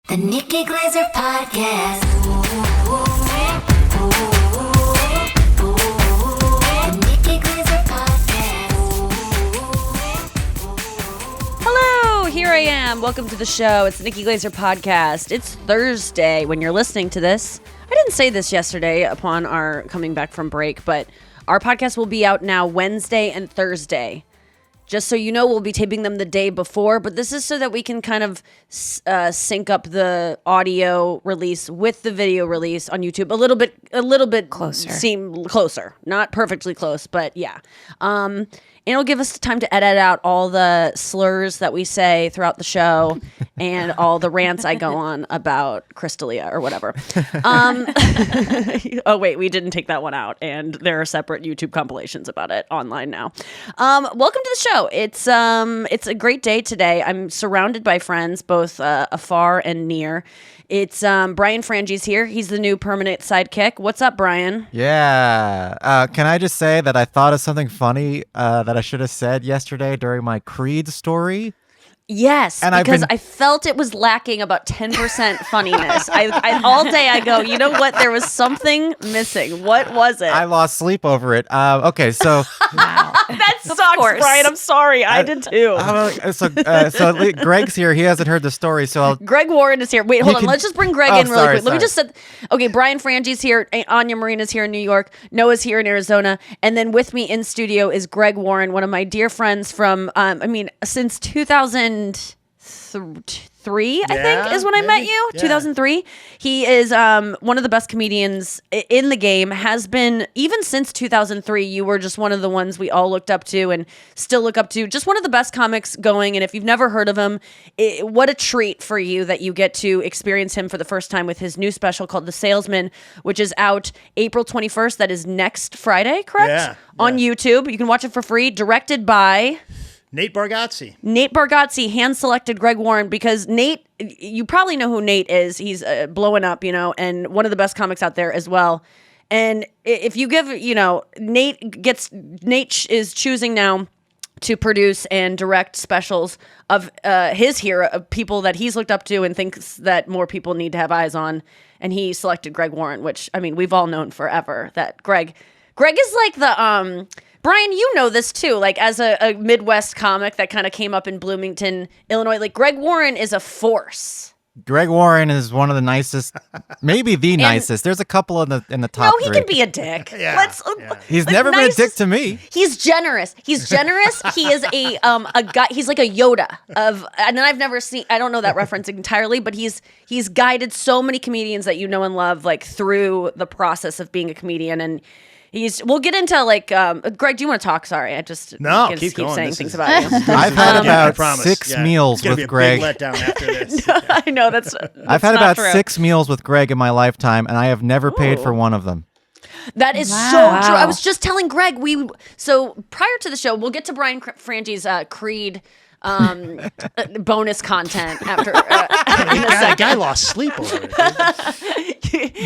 The Nikki Glaser Podcast. The Nikki Glaser Podcast. Hello, here I am. Welcome to the show. It's the Nikki Glaser Podcast. It's Thursday when you're listening to this. I didn't say this yesterday upon our coming back from break, but our podcast will be out now Wednesday and Thursday. Just so you know, we'll be taping them the day before, but this is so that we can kind of sync up the audio release with the video release on YouTube a little bit closer. Seem closer, not perfectly close, but yeah. And it'll give us time to edit out all the slurs that we say throughout the show and all the rants I go on about Crystalia or whatever. Oh wait, we didn't take that one out, and there are separate YouTube compilations about it online now. Welcome to the show. It's a great day today. I'm surrounded by friends, both afar and near. It's Brian Frangi's here. He's the new permanent sidekick. What's up, Brian? Yeah. Can I just say that I thought of something funny that I should have said yesterday during my Creed story? Yes, and because I felt it was lacking about 10% funniness. I all day I go, you know what? There was something missing. What was it? I lost sleep over it. Okay, so wow. That sucks, Brian. I'm sorry. I did too. So Greg's here. He hasn't heard the story, so Greg Warren is here. Wait, hold on. Let's just bring Greg in really quick. Let me just say, okay, Brian Frangi's here. Anya Marina's here in New York. Noah's here in Arizona. And then with me in studio is Greg Warren, one of my dear friends from, since 2003, I think, is when I met you. Yeah. 2003. He is one of the best comedians in the game, has been even since 2003. You were just one of the ones we all looked up to and still look up to. Just one of the best comics going. And if you've never heard of him, what a treat for you that you get to experience him for the first time with his new special called The Salesman, which is out April 21st. That is next Friday, correct? Yeah. On YouTube. You can watch it for free. Directed by Nate Bargatze, hand-selected Greg Warren, because Nate, you probably know who Nate is. He's blowing up, and one of the best comics out there as well. And if you give, Nate is choosing now to produce and direct specials of his hero, of people that he's looked up to and thinks that more people need to have eyes on. And he selected Greg Warren, which, we've all known forever that Greg is like the... Brian, you know this too, like as a Midwest comic that kind of came up in Bloomington, Illinois, like Greg Warren is a force. Greg Warren is one of the nicest, maybe the nicest. There's a couple in the top No, he three. can be a dick. He's never been a dick to me. He's generous. He is a guy. He's like a Yoda and I've never seen. I don't know that reference entirely, but he's guided so many comedians that you know and love, like through the process of being a comedian. And we'll get into Greg, do you want to talk? Sorry, I just keep saying things about you. I've had about 6 meals with Greg. It's gonna be a big letdown after this. I know that's I've had about true. 6 meals with Greg in my lifetime, and I have never paid for one of them. That is so true. I was just telling Greg, so prior to the show, we'll get to Brian Frangi's Creed bonus content after that guy lost sleep over it.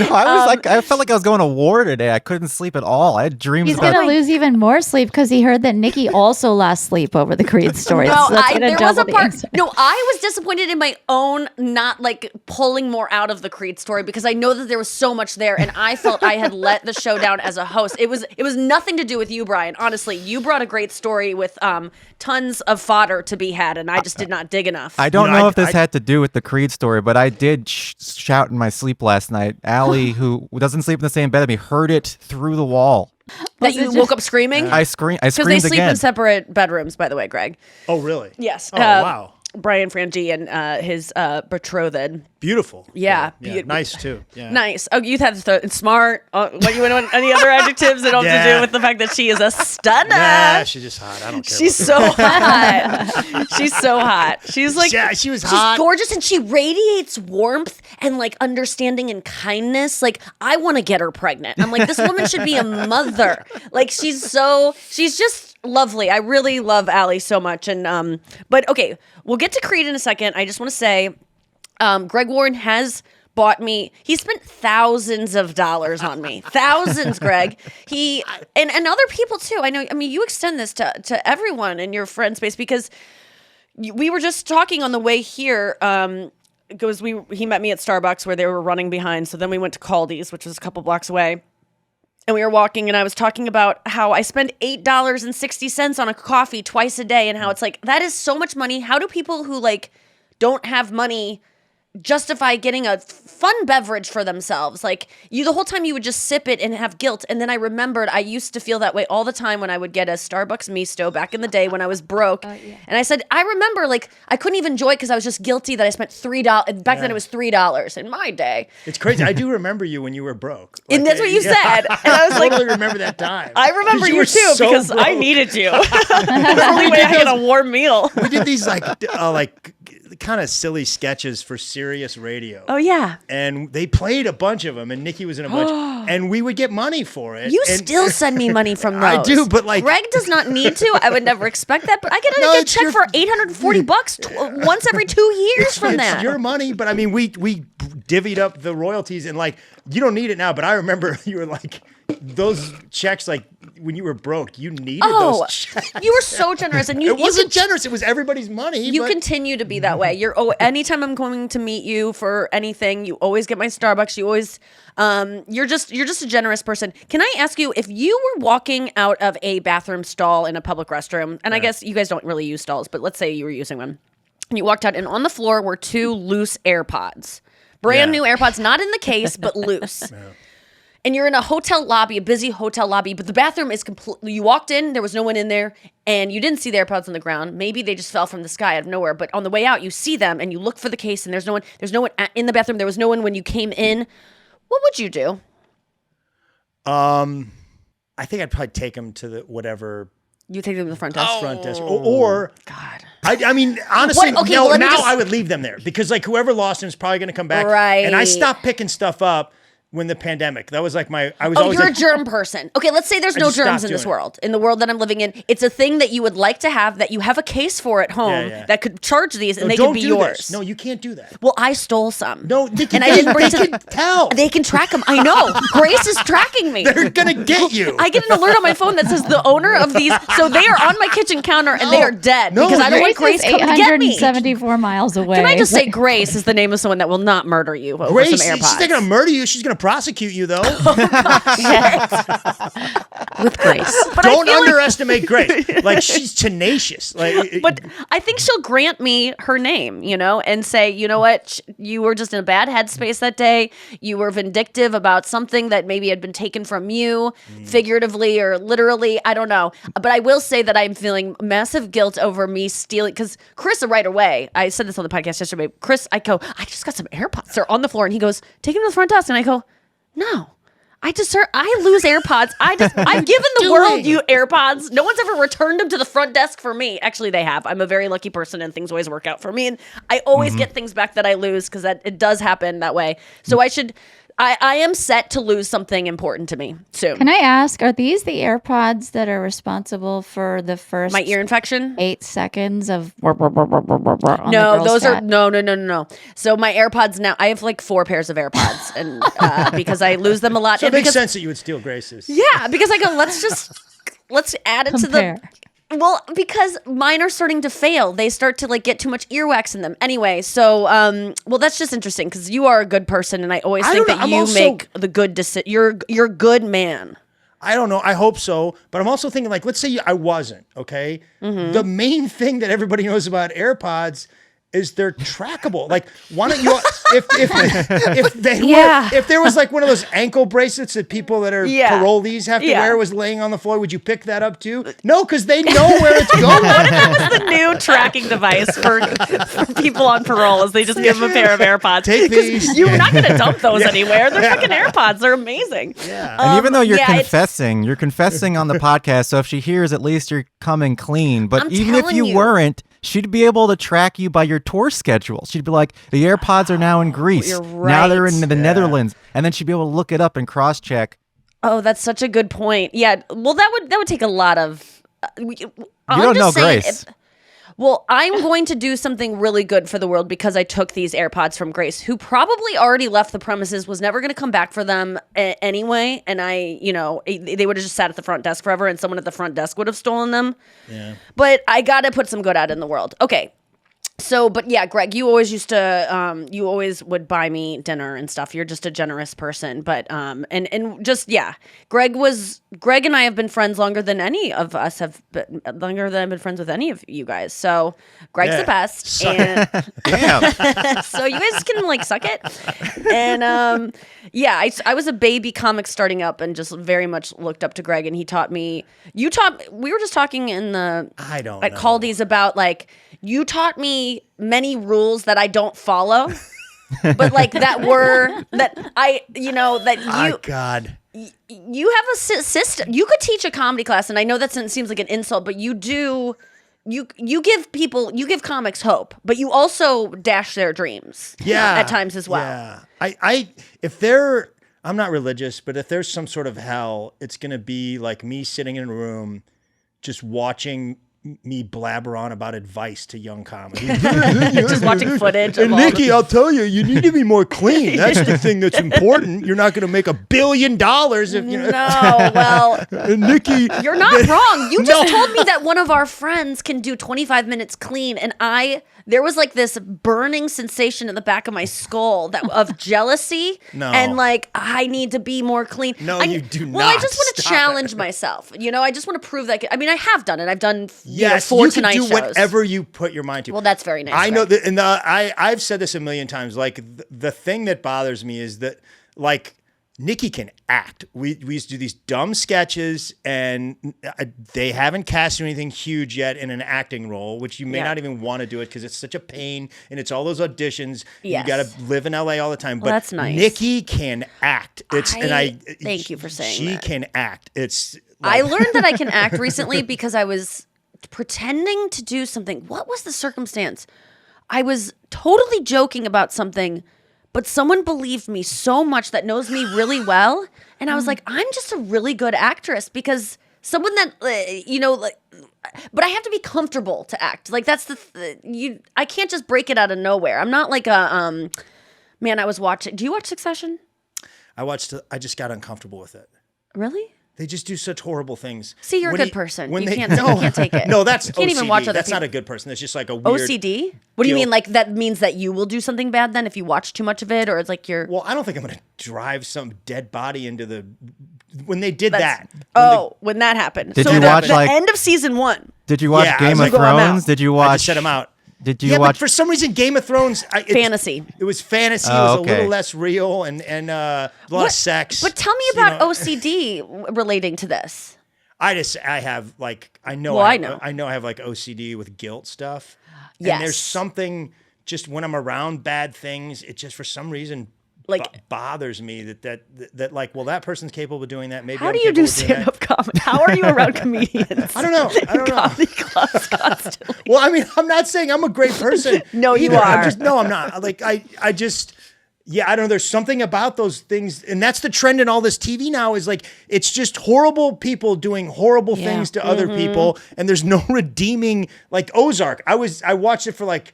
No, I felt like I was going to war today. I couldn't sleep at all. I had dreams He's about... going to lose even more sleep because he heard that Nikki also lost sleep over the Creed story. No, so there was a part. No, I was disappointed in my own not like pulling more out of the Creed story because I know that there was so much there, and I felt I had let the show down as a host. It was nothing to do with you, Brian. Honestly, you brought a great story with tons of fodder to be had, and I just did not dig enough. I don't know if this had to do with the Creed story, but I did shout in my sleep last night. Allie, who doesn't sleep in the same bed as me, heard it through the wall. That you woke up screaming? I screamed again. Because they sleep in separate bedrooms, by the way, Greg. Oh, really? Yes. Oh, wow. Brian Frangi and his betrothed. Beautiful. Yeah. Nice, too. Yeah. Nice. Oh, you have smart. What you want? Any other adjectives that don't have to do with the fact that she is a stunner? Nah, she's just hot. I don't care. She's so hot. She's so hot. She's like, she was hot. She's gorgeous, and she radiates warmth and like understanding and kindness. Like, I want to get her pregnant. I'm like, this woman should be a mother. Like, she's just lovely. I really love Allie so much. And but okay, we'll get to Creed in a second. I just want to say, Greg Warren has bought me. He spent thousands of dollars on me. Thousands, Greg. He and other people too. I know. I mean, you extend this to everyone in your friend space because we were just talking on the way here. he met me at Starbucks where they were running behind. So then we went to Caldi's, which was a couple blocks away. And we were walking, and I was talking about how I spend $8.60 on a coffee twice a day, and how it's like, that is so much money. How do people who like don't have money justify getting a fun beverage for themselves? Like, the whole time you would just sip it and have guilt. And then I remembered I used to feel that way all the time when I would get a Starbucks Misto back in the day when I was broke. And I said, I remember, like, I couldn't even enjoy it because I was just guilty that I spent $3. Back then it was $3 in my day. It's crazy. I do remember you when you were broke. And that's what you said. And I was like, I totally remember that time. I remember you were too, so because I broke. needed you. That's the only way I get a warm meal. We did these like kind of silly sketches for Sirius Radio. Oh, yeah. And they played a bunch of them, and Nikki was in a bunch, and we would get money for it. You and, still send me money from those. I do, but like Greg does not need to. I would never expect that, but I get a it's check your- for $840 once every 2 years from that. It's your money, but I mean, we divvied up the royalties, and like, you don't need it now, but I remember you were like, those checks, like when you were broke, you needed those checks. You were so generous, and It wasn't generous. It was everybody's money. You but continue to be that way. Anytime I'm going to meet you for anything, you always get my Starbucks. You always, you're just a generous person. Can I ask you, if you were walking out of a bathroom stall in a public restroom, and I guess you guys don't really use stalls, but let's say you were using one, and you walked out, and on the floor were 2 loose AirPods, brand new AirPods, not in the case, but loose. And you're in a hotel lobby, a busy hotel lobby, but the bathroom is completely, you walked in, there was no one in there, and you didn't see the AirPods on the ground. Maybe they just fell from the sky out of nowhere, but on the way out, you see them, and you look for the case, and there's no one in the bathroom. There was no one when you came in. What would you do? I think I'd probably take them to the whatever You take them to the front desk? front desk, or God. I mean, honestly, What? Okay, no. well, let me Now just- I would leave them there because like whoever lost them is probably going to come back, Right. And I stopped picking stuff up when the pandemic. That was like I was Oh, always you're like, a germ person. Okay, let's say there's no just germs stopped in this doing it. world. In the world that I'm living in, it's a thing that you would like to have, that you have a case for at home yeah. that could charge these, and they don't could be do yours. This. No, you can't do that. Well, I stole some. No, Nikki, and I didn't bring they to can tell. They can track them. I know. Grace is tracking me. They're gonna get you. I get an alert on my phone that says the owner of these, so they are on my kitchen counter and they are dead No, because I don't want Grace is coming to get me. 874 miles away. Can I just say Grace is the name of someone that will not murder you over Grace, some AirPods? she's not gonna murder you. She's gonna prosecute you though. With Grace. But Don't I feel underestimate Grace. Like she's tenacious. Like, But I think she'll grant me her name, and say, you know what? You were just in a bad headspace that day. You were vindictive about something that maybe had been taken from you, figuratively or literally. I don't know. But I will say that I'm feeling massive guilt over me stealing. Because Chris, right away, I said this on the podcast yesterday. Chris, I go, I just got some AirPods. They're on the floor. And he goes, take them to the front desk. And I go, no. I lose AirPods. I've given the world you AirPods. No one's ever returned them to the front desk for me. Actually, they have. I'm a very lucky person, and things always work out for me. And I always get things back that I lose because it does happen that way. So I am set to lose something important to me soon. Can I ask, are these the AirPods that are responsible for the first My ear infection? 8 seconds of No, those are no. So my AirPods now, I have like 4 pairs of AirPods, and because I lose them a lot. so it and makes because, sense that you would steal Grace's. Yeah, because I go, let's add it Compare. to the. Well, because mine are starting to fail. They start to like get too much earwax in them. Anyway, so well, that's just interesting because you are a good person, and I always think don't know. that I'm you also- make the good decision. You're a good man. I don't know. I hope so. But I'm also thinking, like, let's say I wasn't, okay? The main thing that everybody knows about AirPods is they're trackable. Like, why don't you, if there was like one of those ankle bracelets that people that are parolees have to wear was laying on the floor, would you pick that up too? No, because they know where it's going. What if that was the new tracking device for people on parole? Is they just give them a pair of AirPods? Take 'Cause these. You're not going to dump those anywhere. They're fucking AirPods. They're amazing. Yeah. And even though you're it's- confessing on the podcast, so if she hears, at least you're coming clean. But I'm even if telling you you. weren't, she'd be able to track you by your tour schedule. She'd be like, the AirPods are now in Greece. You're Now they're in right. the Netherlands. And then she'd be able to look it up and cross-check. Oh, that's such a good point. Yeah. Well, that would take a lot of. You don't know Grace. Well, I'm going to do something really good for the world because I took these AirPods from Grace, who probably already left the premises, was never going to come back for them anyway. And they would have just sat at the front desk forever, and someone at the front desk would have stolen them. Yeah. But I got to put some good out in the world. Okay. But yeah, Greg, you always used to, you always would buy me dinner and stuff. You're just a generous person. But, and just, yeah, Greg and I have been friends longer than any of us longer than I've been friends with any of you guys. So Greg's the best. And Damn. so you guys can like suck it. And, yeah, I was a baby comic starting up and just very much looked up to Greg, and he taught me, we were just talking at Caldy's about like, you taught me many rules that I don't follow, but like that God. you have a system. You could teach a comedy class, and I know that seems like an insult, but you do. You give comics hope, but you also dash their dreams. Yeah, at times as well. Yeah, I'm not religious, but if there's some sort of hell, it's gonna be like me sitting in a room, just watching me blabber on about advice to young comics. Just watching footage. And Nikki, I'll tell you, you need to be more clean. That's the thing that's important. You're not going to make $1 billion if you know. No, well, And Nikki, you're not wrong. You just told me that one of our friends can do 25 minutes clean, and there was like this burning sensation in the back of my skull of jealousy. No. And like, I need to be more clean. No, you do not. Well, I just want to Stop challenge myself. You know, I just want to prove that. I mean, I have done it. I've done yes, 4 you can Tonight do shows. whatever you put your mind to. Well, that's very nice. I know Greg. that, and I've said this a million times. Like the thing that bothers me is that like Nikki can act. We used to do these dumb sketches, and they haven't cast anything huge yet in an acting role, which you may not even want to do it because it's such a pain, and it's all those auditions. Yes. You got to live in LA all the time. But that's nice. Nikki can act. Thank you for saying she that. can act. It's. I learned that I can act recently because I was pretending to do something. What was the circumstance? I was totally joking about something, but someone believed me so much that knows me really well. And I was like, I'm just a really good actress because someone that, but I have to be comfortable to act. Like that's I can't just break it out of nowhere. I'm not like I was watching, do you watch Succession? I just got uncomfortable with it. Really? They just do such horrible things. See, you're a good person. You can't take it. No, that's you can't OCD. even watch other That's people. not a good person. That's just like a weird OCD? What do you mean? Like that means that you will do something bad then if you watch too much of it, or it's like you're. Well, I don't think I'm going to drive some dead body into the. When they did that. When that happened. Did so you watch the like end of season 1? Did you watch Yeah, I Game was of like, I'm out. Thrones? Did you I watch? just set them out. Did you Yeah, watch? but for some reason, Game of Thrones. Fantasy. It was fantasy. It Oh, was a okay. little less real and a lot of sex. But tell me about OCD relating to this. I have like I know Well, I I have like OCD with guilt stuff. Yes. And there's something just when I'm around bad things, it just for some reason Like bothers me that like, well, that person's capable of doing that. Maybe how I'm do you capable do of doing that. stand-up comedy? How are you around comedians? I don't know. Comedy clubs constantly. Well, I mean, I'm not saying I'm a great person. No, you either. are. I'm not. Like I just. Yeah, I don't know. There's something about those things, and that's the trend in all this TV now. Is like it's just horrible people doing horrible things to other people, and there's no redeeming. Like Ozark, I watched it for like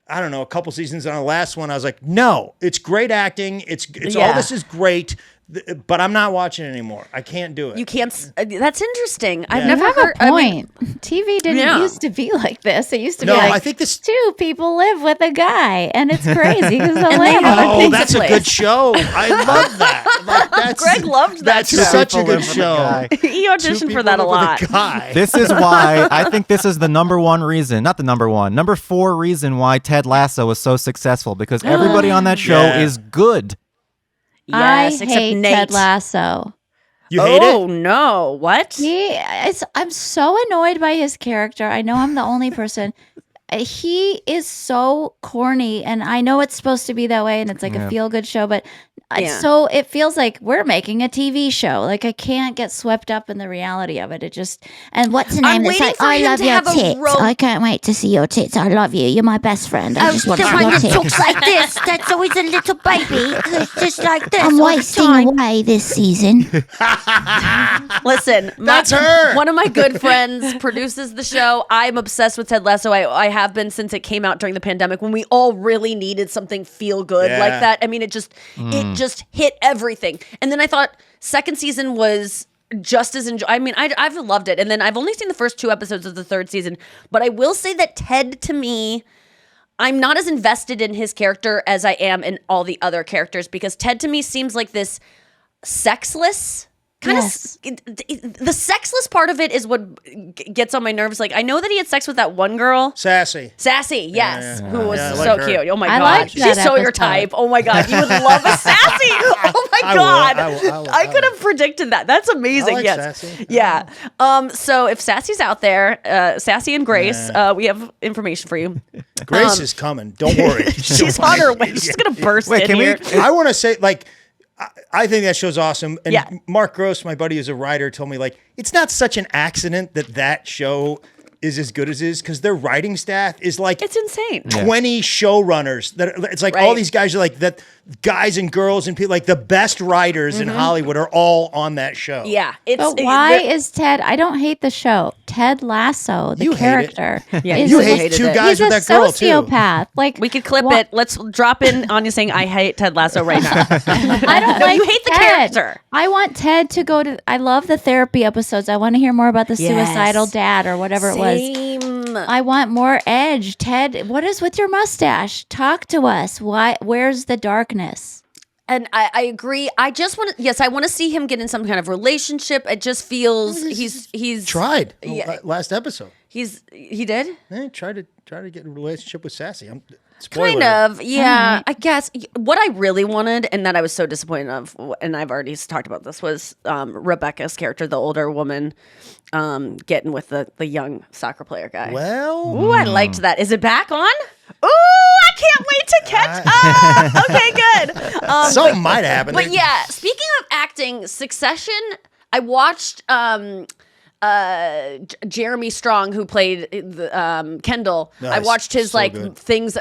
I don't know a couple seasons. On the last one, I was like, no, it's great acting. It's all this is great, but I'm not watching it anymore. I can't do it. You can't. That's interesting. I've Yeah. never You have heard. a point. TV didn't Yeah. used to be like this. It used to No, be like I think this- 2 people live with a guy, and it's crazy because the And they have landlord a Oh, pizza that's a place. good show. I love that. Like, that's, Greg loved that That's show. such a People good live with a show. guy. he Two auditioned for people that a live with lot. guy. This is why I think this is the number 1 reason, not the number 1, number 4 reason why Ted Lasso is so successful because everybody on that show Yeah. is good. Yes, I except hate Nate. Ted Lasso. You hate Oh it? no! What? I'm so annoyed by his character. I know I'm the only person. He is so corny, and I know it's supposed to be that way, and it's like a feel-good show, but so it feels like we're making a TV show. Like I can't get swept up in the reality of it. It just and what's the I'm name? It's waiting like for I him love to your have a tits. ro- I can't wait to see your tits. I love you. You're my best friend. I just want the your one that tits. talks like this. That's always a little baby. It's just like this. I'm all the wasting time. away this season. Listen, That's her. One of my good friends produces the show. I'm obsessed with Ted Lasso. I have been since it came out during the pandemic when we all really needed something feel good like Yeah. that. I mean, it just hit everything. And then I thought second season was just as I mean, I've loved it. And then I've only seen the first 2 episodes of the 3rd season, but I will say that Ted to me, I'm not as invested in his character as I am in all the other characters, because Ted to me seems like this sexless kind Yes. of the sexless part of it is what gets on my nerves. Like, I know that he had sex with that one girl, Sassy. yes, who was Yeah, I like so her. cute. Oh my I god, liked she's that so your episode. type. Oh my god, you would love a Sassy. Oh my I god, will. I could have predicted that. That's amazing. I like Yes, Sassy. yeah. So if Sassy's out there, Sassy and Grace, we have information for you. Grace is coming. Don't worry. She's on her way. She's gonna burst Wait, in can here. I want to say, like, I think that show's awesome. And Yeah. Mark Gross, my buddy who's a writer, told me, like, it's not such an accident that show is as good as it is, because their writing staff is like It's insane. 20 showrunners. That it's like all Right. these guys are like that, guys and girls and people, like the best writers in Hollywood are all on that show. Yeah, it's But why is Ted? I don't hate the show. Ted Lasso, the You hate it. character, Yeah, is You really hate hated two it. guys he's with a that girl too. sociopath. Like we could clip wha- it. Let's drop in Anya saying, "I hate Ted Lasso" right now. I don't No, like you hate the Ted. character. I want Ted to go to. I love the therapy episodes. I want to hear more about the suicidal dad or whatever it was. Same. I want more edge. Ted, what is with your mustache? Talk to us. Why? Where's the darkness? And I agree. I just want to. Yes, I want to see him get in some kind of relationship. It just feels he's Tried Yeah. last episode. he did. Try to get in a relationship with Sassy. Spoiler. Kind of, yeah. I guess what I really wanted, and that I was so disappointed of, and I've already talked about this, was Rebecca's character, the older woman, getting with the young soccer player guy. Well, Ooh, I liked that. Is it back on? Ooh, I can't wait to catch up. Okay, good. something might happen. But yeah, speaking of acting, Succession, I watched Jeremy Strong, who played Kendall. I Nice. watched his So good. things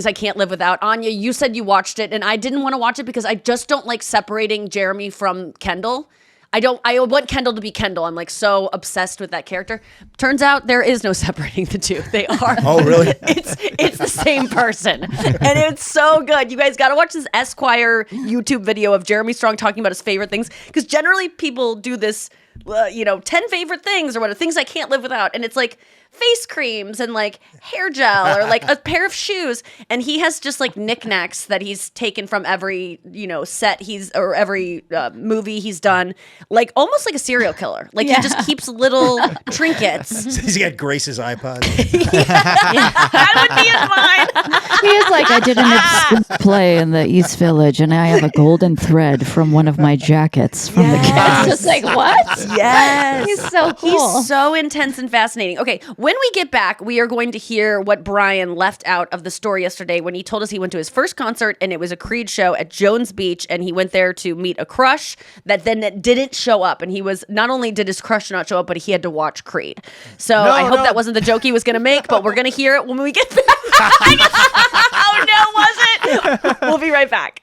I can't live without. Anya, you said you watched it, and I didn't want to watch it because I just don't like separating Jeremy from Kendall. I want Kendall to be Kendall. I'm like so obsessed with that character. Turns out there is no separating the two. They are. Oh, really? It's the same person, and it's so good. You guys got to watch this Esquire YouTube video of Jeremy Strong talking about his favorite things, because generally people do this, 10 favorite things or whatever, things I can't live without, and it's like face creams and like hair gel or like a pair of shoes, and he has just like knickknacks that he's taken from every set or every movie he's done, like almost like a serial killer. Like he just keeps little trinkets. He's got Grace's iPod. That would be in mine. He is like, I did an obscene play in the East Village, and I have a golden thread from one of my jackets from the It's cast. just like what? Yes. He's so cool. He's so intense and fascinating. Okay, when we get back, we are going to hear what Brian left out of the story yesterday when he told us he went to his first concert, and it was a Creed show at Jones Beach, and he went there to meet a crush that then didn't show up. And he was, not only did his crush not show up, but he had to watch Creed. So I hope that wasn't the joke he was going to make, but we're going to hear it when we get back. Oh no, was it? We'll be right back.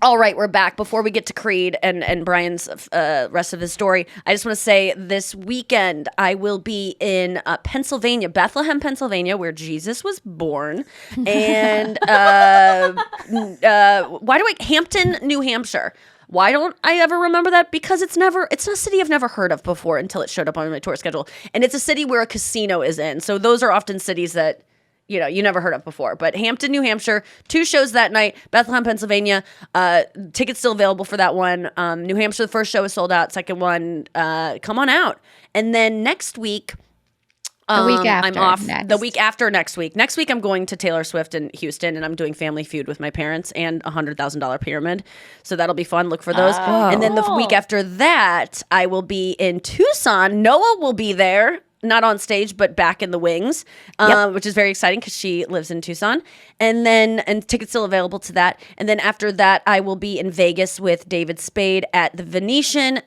All right, we're back. Before we get to Creed and Brian's rest of his story, I just want to say this weekend I will be in Pennsylvania, Bethlehem, Pennsylvania, where Jesus was born, and Hampton, New Hampshire. Why don't I ever remember that? Because it's a city I've never heard of before until it showed up on my tour schedule, and it's a city where a casino is in. So those are often cities that you never heard of before. But Hampton, New Hampshire, 2 shows that night. Bethlehem, Pennsylvania, tickets still available for that one. New Hampshire, the first show is sold out. Second one, come on out. And then next week, The week after I'm off. next. The week after next week. Next week, I'm going to Taylor Swift in Houston, and I'm doing Family Feud with my parents and $100,000 Pyramid. So that'll be fun. Look for those. And then the week after that, I will be in Tucson. Noah will be there. Not on stage, but back in the wings, which is very exciting because she lives in Tucson. And tickets still available to that. And then after that, I will be in Vegas with David Spade at the Venetian.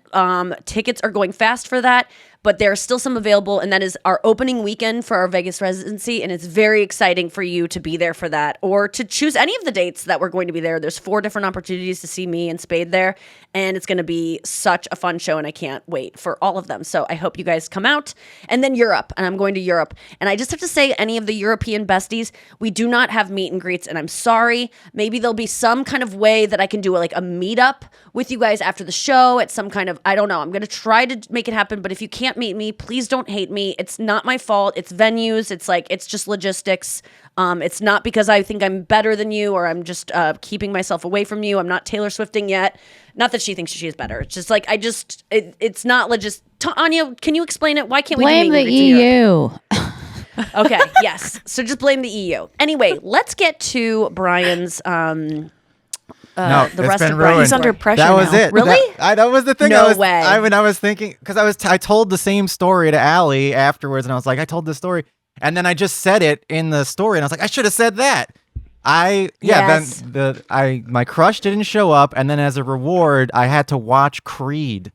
Tickets are going fast for that, but there are still some available. And that is our opening weekend for our Vegas residency. And it's very exciting for you to be there for that, or to choose any of the dates that we're going to be there. There's 4 different opportunities to see me and Spade there. And it's going to be such a fun show, and I can't wait for all of them. So I hope you guys come out. And then Europe, and I'm going to Europe. And I just have to say, any of the European besties, we do not have meet and greets, and I'm sorry. Maybe there'll be some kind of way that I can do like a meetup with you guys after the show at some kind of, I don't know. I'm going to try to make it happen, but if you can't can't meet me. Please don't hate me. It's not my fault. It's venues. It's like, it's just logistics. It's not because I think I'm better than you or I'm just keeping myself away from you. I'm not Taylor Swifting yet. Not that she thinks she is better. It's just like, it's not legit. Anya, can you explain it? Why can't Blame we the EU. Okay, yes. So just blame the EU. Anyway, let's get to Brian's No, the it's rest been of Brian's ruined. He's under pressure That was now. it. Really? That was the thing. No way. I was thinking because I told the same story to Allie afterwards, and I was like, I told this story, and then I just said it in the story, and I was like, I should have said that. Yes. Then my crush didn't show up, and then as a reward, I had to watch Creed.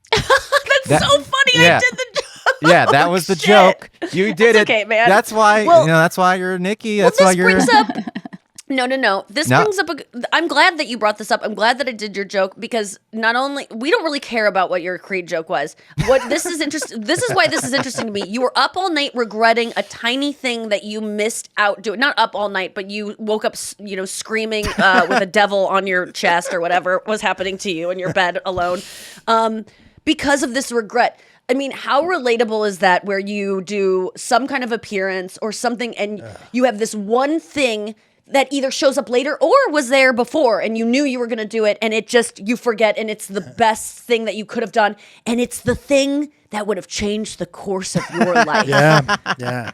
That's so funny. yeah. I did the joke. Yeah, that was the shit. joke. You did That's it. okay, man. That's why Well- that's why you're Nikki. Well, That's why this you're brings up. No. This No. brings up. I'm glad that you brought this up. I'm glad that I did your joke because not only we don't really care about what your Creed joke was. What this is interesting. This is why this is interesting to me. You were up all night regretting a tiny thing that you missed out doing. Not up all night, but you woke up, screaming with a devil on your chest or whatever was happening to you in your bed alone, because of this regret. I mean, how relatable is that where you do some kind of appearance or something and you have this one thing that either shows up later or was there before and you knew you were going to do it and it just, you forget and it's the best thing that you could have done and it's the thing that would have changed the course of your life. Yeah.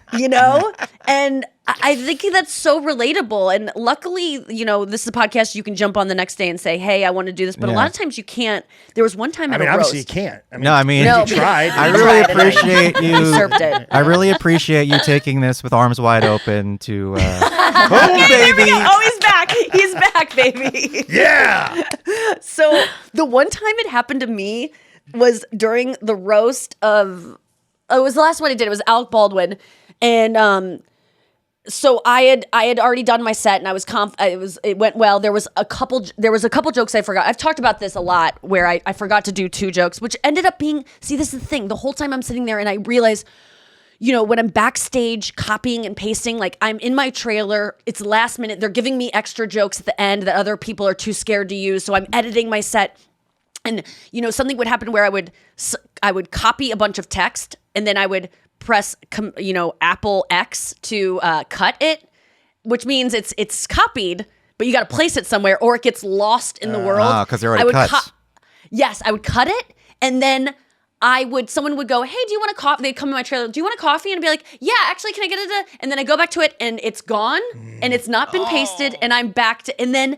And I think that's so relatable. And luckily, this is a podcast you can jump on the next day and say, hey, I want to do this. But a lot of times you can't. There was one time at a roast. Obviously you can't. No, you tried. I You really tried and I appreciate you. usurped it. I really appreciate you taking this with arms wide open to. Oh, There we baby! go. Oh, he's back. He's back, baby. Yeah. So the one time it happened to me was during the roast of. Oh, it was the last one I did. It was Alec Baldwin, and so I had already done my set, and I was it went well. There was a couple jokes I forgot. I've talked about this a lot where I forgot to do 2 jokes, which ended up being. See, this is the thing. The whole time I'm sitting there, and I realize. When I'm backstage copying and pasting, like I'm in my trailer, it's last minute. They're giving me extra jokes at the end that other people are too scared to use. So I'm editing my set. And, something would happen where I would copy a bunch of text and then I would press, Apple X to cut it, which means it's copied, but you got to place it somewhere or it gets lost in the world. Because they're already cut. Yes, I would cut it and then someone would go, hey, do you want a coffee? They'd come in my trailer, do you want a coffee? And I'd be like, yeah, actually, can I get it? And then I go back to it and it's gone and it's not been pasted and I'm back to, and then,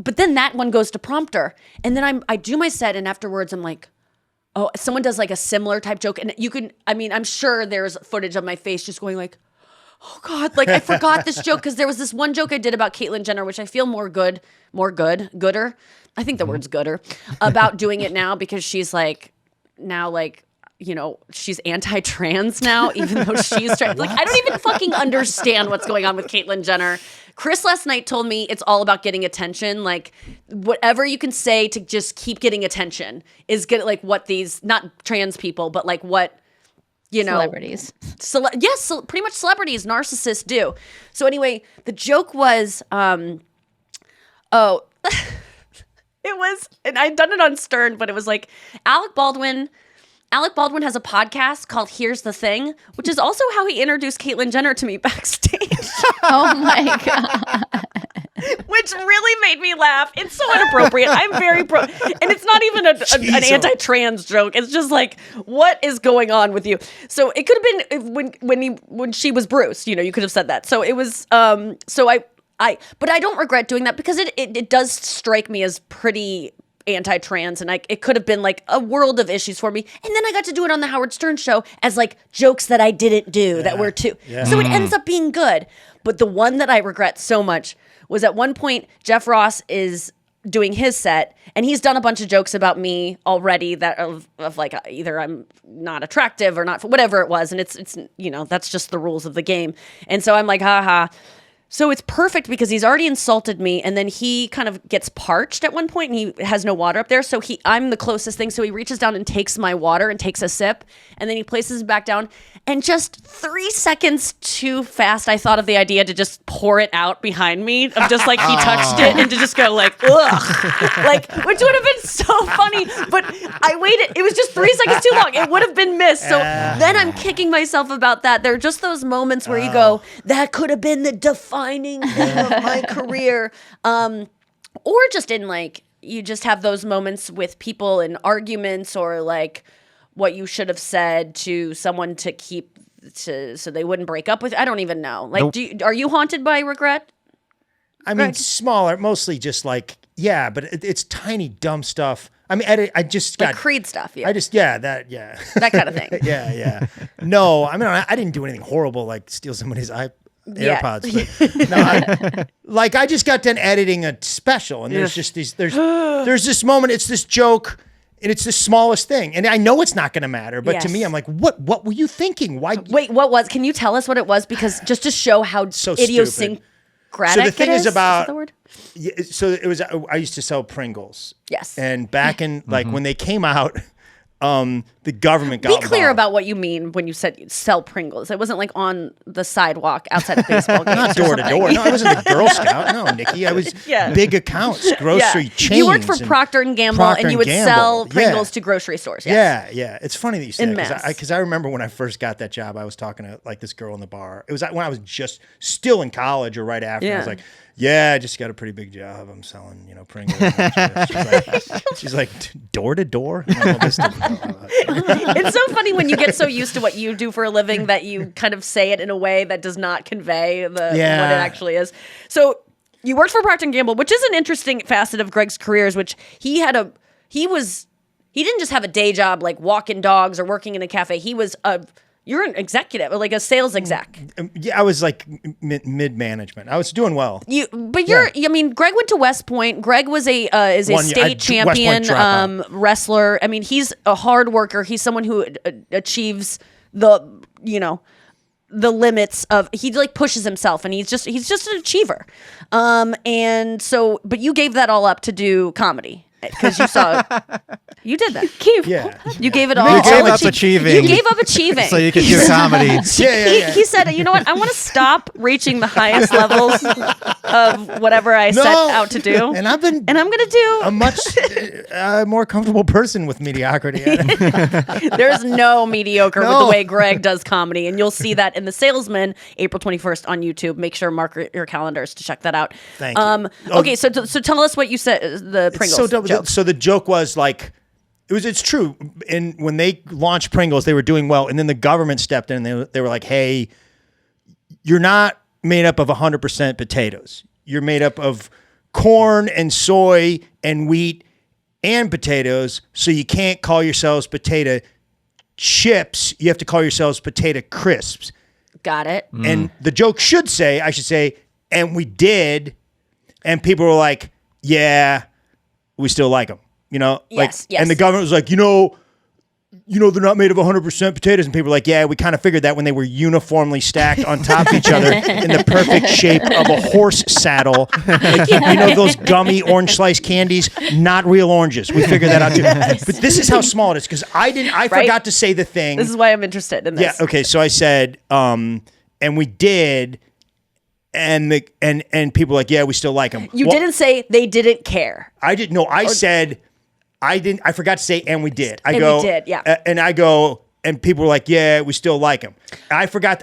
but then that one goes to prompter. And then I do my set and afterwards I'm like, oh, someone does like a similar type joke. And I'm sure there's footage of my face just going like, oh God, like I forgot this joke because there was this one joke I did about Caitlyn Jenner, which I feel gooder. I think the word's gooder about doing it now because she's like, now she's anti-trans now even though she's trans. Like I don't even fucking understand what's going on with Caitlyn Jenner. Chris last night told me it's all about getting attention. Like whatever you can say to just keep getting attention is good. Like what these, not trans people, but like what, Celebrities. Yes, pretty much celebrities, narcissists do. So anyway, the joke was, it was, and I'd done it on Stern, but it was like Alec Baldwin has a podcast called Here's the Thing, which is also how he introduced Caitlyn Jenner to me backstage. Oh my God. Which really made me laugh. It's so inappropriate. I'm very and it's not even an anti-trans joke. It's just like, what is going on with you? So it could have been when she was Bruce. You could have said that. So it was. But I don't regret doing that because it does strike me as pretty anti-trans, and it could have been like a world of issues for me. And then I got to do it on the Howard Stern show as like jokes that I didn't do that were too. Yeah. So it ends up being good. But the one that I regret so much was at one point Jeff Ross is doing his set and he's done a bunch of jokes about me already that of like either I'm not attractive or not, whatever it was. And it's that's just the rules of the game. And so I'm like, haha. So it's perfect because he's already insulted me, and then he kind of gets parched at one point, and he has no water up there. So I'm the closest thing. So he reaches down and takes my water and takes a sip, and then he places it back down. And just 3 seconds too fast, I thought of the idea to just pour it out behind me, of just like he touched it, and to just go like, ugh, like, which would have been so funny. But I waited. It was just 3 seconds too long. It would have been missed. So then I'm kicking myself about that. There are just those moments where you go, that could have been the defining thing of my career. Or just in like, you just have those moments with people in arguments, or like what you should have said to someone to keep so they wouldn't break up with. I don't even know. Like, are you haunted by regret? I mean, smaller, mostly just like, yeah, but it's tiny, dumb stuff. I mean, I just got like Creed stuff. Yeah. That kind of thing. Yeah. No, I mean, I didn't do anything horrible like steal somebody's AirPods. But, no, I just got done editing a special, and there's just there's this moment. It's this joke, and it's the smallest thing, and I know it's not going to matter. But to me, I'm like, what were you thinking? Why? Wait, what was? Can you tell us what it was? Because just to show how so idiosyncratic. So the thing is about. Is that the word? Yeah, so it was. I used to sell Pringles. Yes. And back in when they came out. The government got Be clear involved. about what you mean when you said sell Pringles. It wasn't like on the sidewalk outside of baseball games. Not door to door. No, I wasn't a Girl Scout. No, Nikki. I was big accounts, grocery chains. You worked for Procter & Gamble, and you would sell Pringles to grocery stores. Yes. Yeah. It's funny that you say that, because I remember when I first got that job, I was talking to like this girl in the bar. It was when I was just still in college or right after. I was like, yeah, I just got a pretty big job. I'm selling, Pringles. She's like, door to door? It's so funny when you get so used to what you do for a living that you kind of say it in a way that does not convey what it actually is. So you worked for Procter & Gamble, which is an interesting facet of Greg's careers, which he didn't just have a day job like walking dogs or working in a cafe. You're an executive, or like a sales exec. Yeah, I was like mid-management. I was doing well. I mean, Greg went to West Point. Greg was a state champion wrestler. I mean, he's a hard worker. He's someone who achieves the limits of, he like pushes himself, and he's just an achiever. And so, but you gave that all up to do comedy. Because you saw, you did that. You gave it all. You gave up achieving. You gave up achieving. So you could do comedy. He said, you know what? I want to stop reaching the highest levels of whatever I set out to do. And I'm going to do a much more comfortable person with mediocrity. There's no mediocre with the way Greg does comedy. And you'll see that in The Salesman, April 21st on YouTube. Make sure to mark your calendars to check that out. Thank you. Okay, so tell us what you said, the Pringles joke. So the joke was like, it's true. And when they launched Pringles, they were doing well. And then the government stepped in, and they were like, hey, you're not made up of 100% potatoes. You're made up of corn and soy and wheat and potatoes. So you can't call yourselves potato chips. You have to call yourselves potato crisps. Got it. And the joke I should say, and we did. And people were like, yeah, we still like them. Yes. And the government was like, they're not made of 100% potatoes. And people were like, yeah, we kind of figured that when they were uniformly stacked on top of each other in the perfect shape of a horse saddle. Like, those gummy orange slice candies, not real oranges. We figured that out too. But this is how small it is, because I forgot to say the thing. This is why I'm interested in this. Yeah, okay. So I said, and we did, and people were like, yeah, we still like them. You didn't say they didn't care. I didn't. No, I said, I didn't. I forgot to say, and we did. We did, yeah. And I go, and people were like, yeah, we still like them. I forgot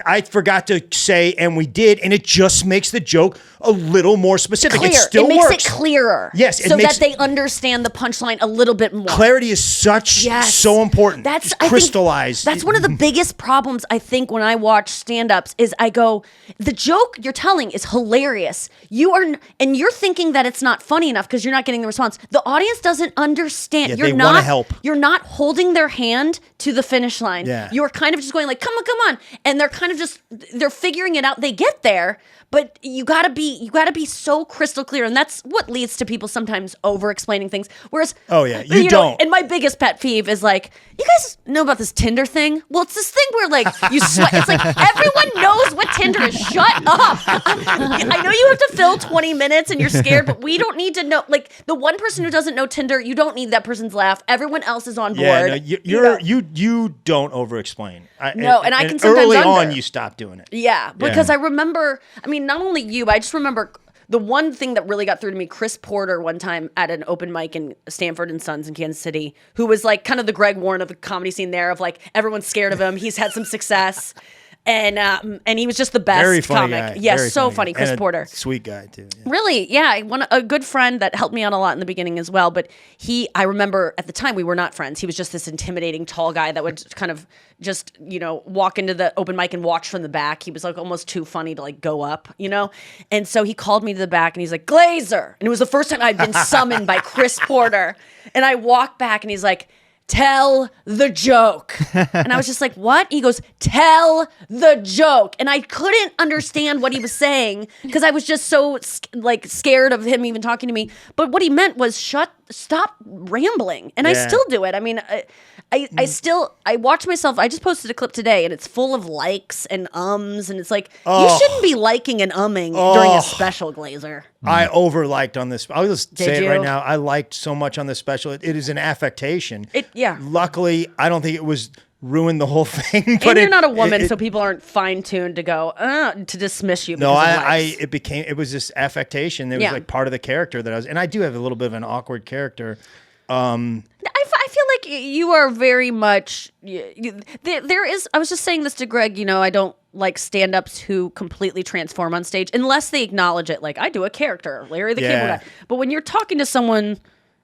to say, and we did, and it just makes the joke a little more specific. Clear. It still makes works. It clearer. Yes. So that they understand the punchline a little bit more. Clarity is so important. That's crystallized. That's one of the biggest problems, I think, when I watch stand-ups is I go, the joke you're telling is hilarious. And you're thinking that it's not funny enough because you're not getting the response. The audience doesn't understand. Yeah, they want to help. You're not holding their hand to the finish line. Yeah. You're kind of just going like, come on. And they're kind of they're figuring it out. They get there, but you gotta be so crystal clear, and that's what leads to people sometimes over explaining things. Whereas, you don't. And my biggest pet peeve is like, you guys know about this Tinder thing? Well, it's this thing where like you swipe. It's like everyone knows what Tinder is. Shut up! I know you have to fill 20 minutes and you're scared, but we don't need to know. Like the one person who doesn't know Tinder, you don't need that person's laugh. Everyone else is on board. Yeah, no, you don't over-explain. I can sometimes early on you stop doing it. Yeah, because I remember. I mean, not only you, but I just remember the one thing that really got through to me. Chris Porter one time at an open mic in Stanford and Sons in Kansas City, who was like kind of the Greg Warren of the comedy scene there. Of like everyone's scared of him. He's had some success. And he was just the best Very funny comic. guy. Yes, Very so funny. Chris And a Porter. Sweet guy, too. Yeah. Really, yeah. A good friend that helped me out a lot in the beginning as well. But I remember at the time we were not friends. He was just this intimidating tall guy that would kind of just, walk into the open mic and watch from the back. He was like almost too funny to like go up, And so he called me to the back and he's like, Glaser. And it was the first time I'd been summoned by Chris Porter. And I walked back and he's like, tell the joke. And I was just like, what? He goes, tell the joke. And I couldn't understand what he was saying because I was just so scared of him even talking to me. But what he meant was stop rambling. And I still do it. I mean, I watch myself. I just posted a clip today and it's full of likes and ums. And it's like, you shouldn't be liking and umming during a special, Glaser. I over-liked on this. I'll just say it right you? now. I liked so much on this special. It is an affectation. Yeah. Luckily, I don't think it was ruined the whole thing. But and you're not a woman, so people aren't fine-tuned to go, to dismiss you. No, because of likes. it was this affectation. It was like part of the character that I was, and I do have a little bit of an awkward character. I feel like you are very much. There is. I was just saying this to Greg. I don't like stand-ups who completely transform on stage unless they acknowledge it. Like I do a character, Larry the Cable Guy. But when you're talking to someone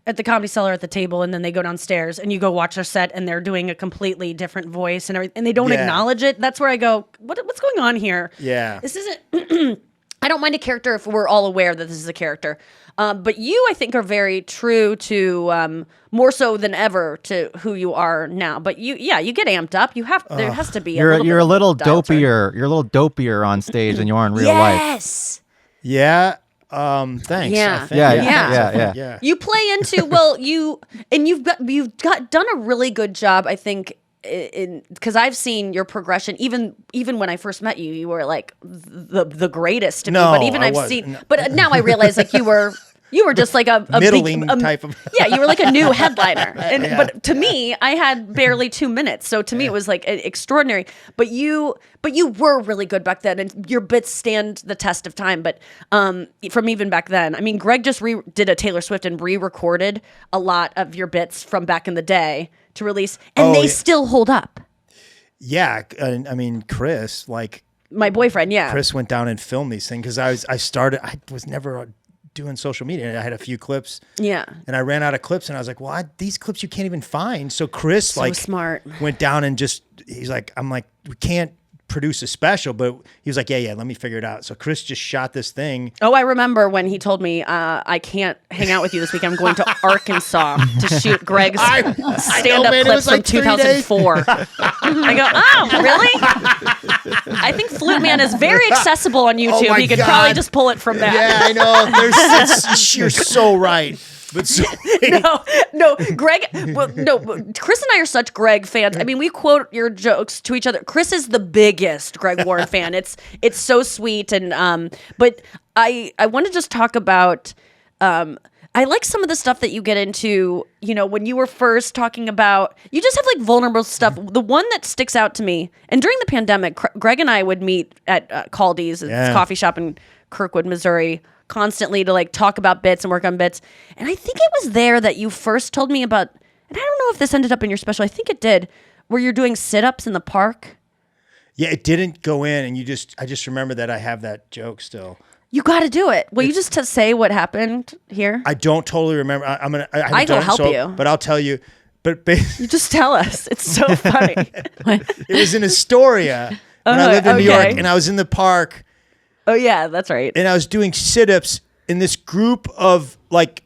at the Comedy Cellar at the table, and then they go downstairs, and you go watch their set, and they're doing a completely different voice and everything, and they don't acknowledge it. That's where I go, what's going on here? Yeah, this isn't. I don't mind a character if we're all aware that this is a character. But you, I think, are very true to more so than ever to who you are now. But you get amped up. You have there has to be. You're a little dial turn. dopier. You're a little dopier on stage than you are in real life. Yes. Yeah. Thanks. Yeah. Yeah. You play into you've done a really good job, I think. Because I've seen your progression, even when I first met you, you were like the greatest to me. But even but now I realize like you were just like a middling type of. Yeah, you were like a new headliner. But to me, I had barely 2 minutes, so to me it was like extraordinary. But you were really good back then, and your bits stand the test of time. But from even back then, I mean, Greg just did a Taylor Swift and re-recorded a lot of your bits from back in the day to release, and they still hold up. Yeah, I mean, Chris, like my boyfriend, Chris went down and filmed these things because I was never doing social media. I had a few clips, and I ran out of clips, and I was like, well, these clips you can't even find. So Chris, smart, went down and I'm like, we can't produce a special, but he was like, yeah, let me figure it out. So Chris just shot this thing. Oh, I remember when he told me, I can't hang out with you this week. I'm going to Arkansas to shoot Greg's stand-up clips from 2004. I go, oh, really? I think Flute Man is very accessible on YouTube. Oh he could probably just pull it from that. Yeah, I know. You're so right. But no, Greg. Well, no, Chris and I are such Greg fans. I mean, we quote your jokes to each other. Chris is the biggest Greg Warren fan. It's so sweet, and but I want to just talk about. I like some of the stuff that you get into. When you were first talking about, you just have like vulnerable stuff. The one that sticks out to me, and during the pandemic, Greg and I would meet at Caldy's, this coffee shop in Kirkwood, Missouri, constantly to like talk about bits and work on bits. And I think it was there that you first told me about, and I don't know if this ended up in your special, I think it did, where you're doing sit-ups in the park. Yeah, it didn't go in, and I just remember that I have that joke still. You got to do it. Will you just say what happened here? I don't totally remember. I can help you. But I'll tell you. But you just tell us. It's so funny. It was in Astoria when I lived in New York, and I was in the park. Oh, yeah, that's right. And I was doing sit-ups, and this group of like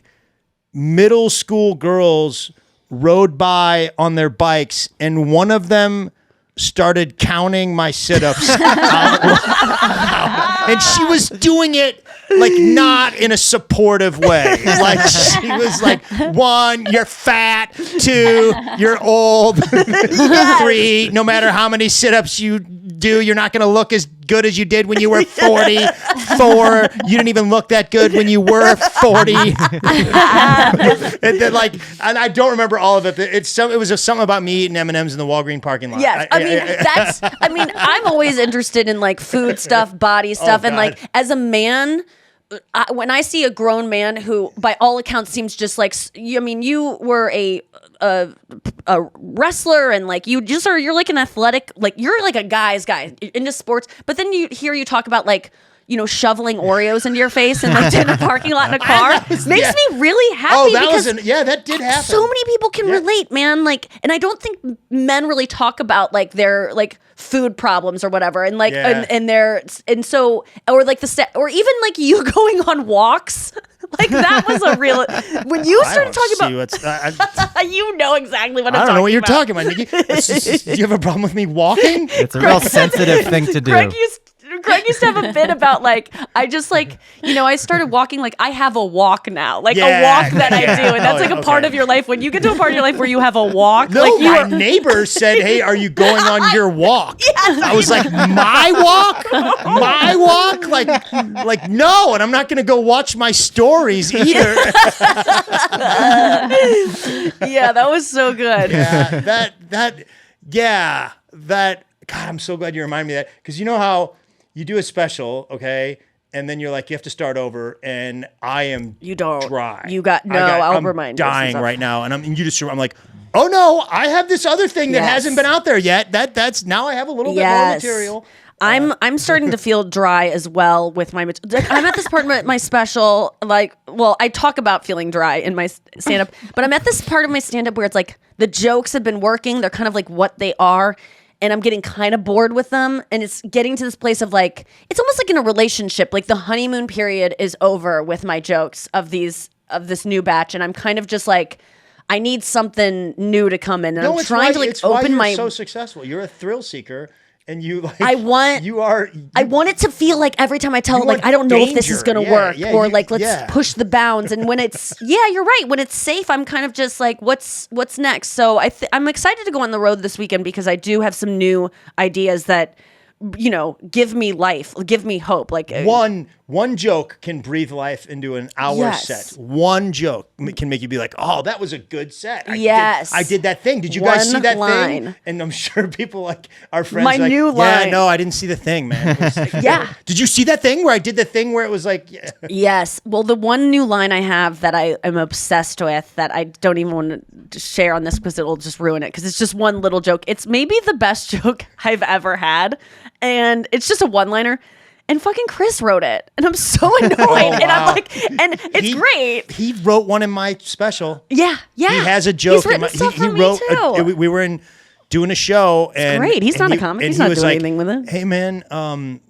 middle school girls rode by on their bikes, and one of them started counting my sit-ups out loud. And she was doing it like not in a supportive way. Like she was like, 1, you're fat. 2, you're old. 3, no matter how many sit-ups you do, you're not going to look as good as you did when you were 40. 4, you didn't even look that good when you were 40. And then and I don't remember all of it. It was something about me eating M&Ms in the Walgreens parking lot. Yes, I'm always interested in like food stuff, body stuff, and like as a man. When I see a grown man who, by all accounts, seems just like you were a wrestler and like you're like an athletic, like you're like a guy's guy into sports. But then you talk about like shoveling Oreos into your face and like in a parking lot in a car makes me really happy. Oh, that did happen. So many people can relate, man. Like, and I don't think men really talk about like their like food problems or whatever, and like and so or like or even like you going on walks. Like that was a real when you started talking about. You know exactly what I'm talking about. I don't know what you're talking about, Nikki. Do you have a problem with me walking? It's a real sensitive thing to do. Greg used to have a bit about like I just like I started walking like I have a walk now, like a walk that I do, and that's like a part of your life. When you get to a part of your life where you have a walk, no, like my neighbor said, "Hey, are you going on your walk?" Yes, I was like, "My walk, like no," and I'm not going to go watch my stories either. Yeah, that was so good. Yeah, that. God, I'm so glad you reminded me of that, because you know how you do a special, okay, and then you're like, you have to start over, and I am dry. I'll remind you. I'm dying right now, and I'm like, oh no, I have this other thing that hasn't been out there yet. That's now I have a little bit more material. I'm starting to feel dry as well with my. I'm at this part of my special, I talk about feeling dry in my stand-up, but I'm at this part of my stand-up where it's like the jokes have been working. They're kind of like what they are. And I'm getting kind of bored with them. And it's getting to this place of like, it's almost like in a relationship. Like the honeymoon period is over with my jokes of this new batch. And I'm kind of just like, I need something new to come in. And I'm trying to like open my. You're so successful. You're a thrill seeker. And you like, I want it to feel like every time I tell it, like, I don't know if this is going to work or let's push the bounds. And when it's, you're right. When it's safe, I'm kind of just like, what's next? So I'm excited to go on the road this weekend because I do have some new ideas that, give me life, give me hope. Like one joke can breathe life into an hour set. One joke can make you be like, oh, that was a good set. I did that thing. Did you guys see that thing? And I'm sure people like our friends. My new line. Yeah, no, I didn't see the thing, man. Did you see that thing where I did the thing where it was like? Yeah. Yes. Well, the one new line I have that I am obsessed with that I don't even want to share on this because it'll just ruin it because it's just one little joke. It's maybe the best joke I've ever had. And it's just a one-liner. And fucking Chris wrote it. And I'm so annoyed. And I'm like, and it's great. He wrote one in my special. Yeah. He has a joke. He's written stuff for me too. We were doing a show. And it's great. He's not a comic. He's not doing anything with it. Hey, man. And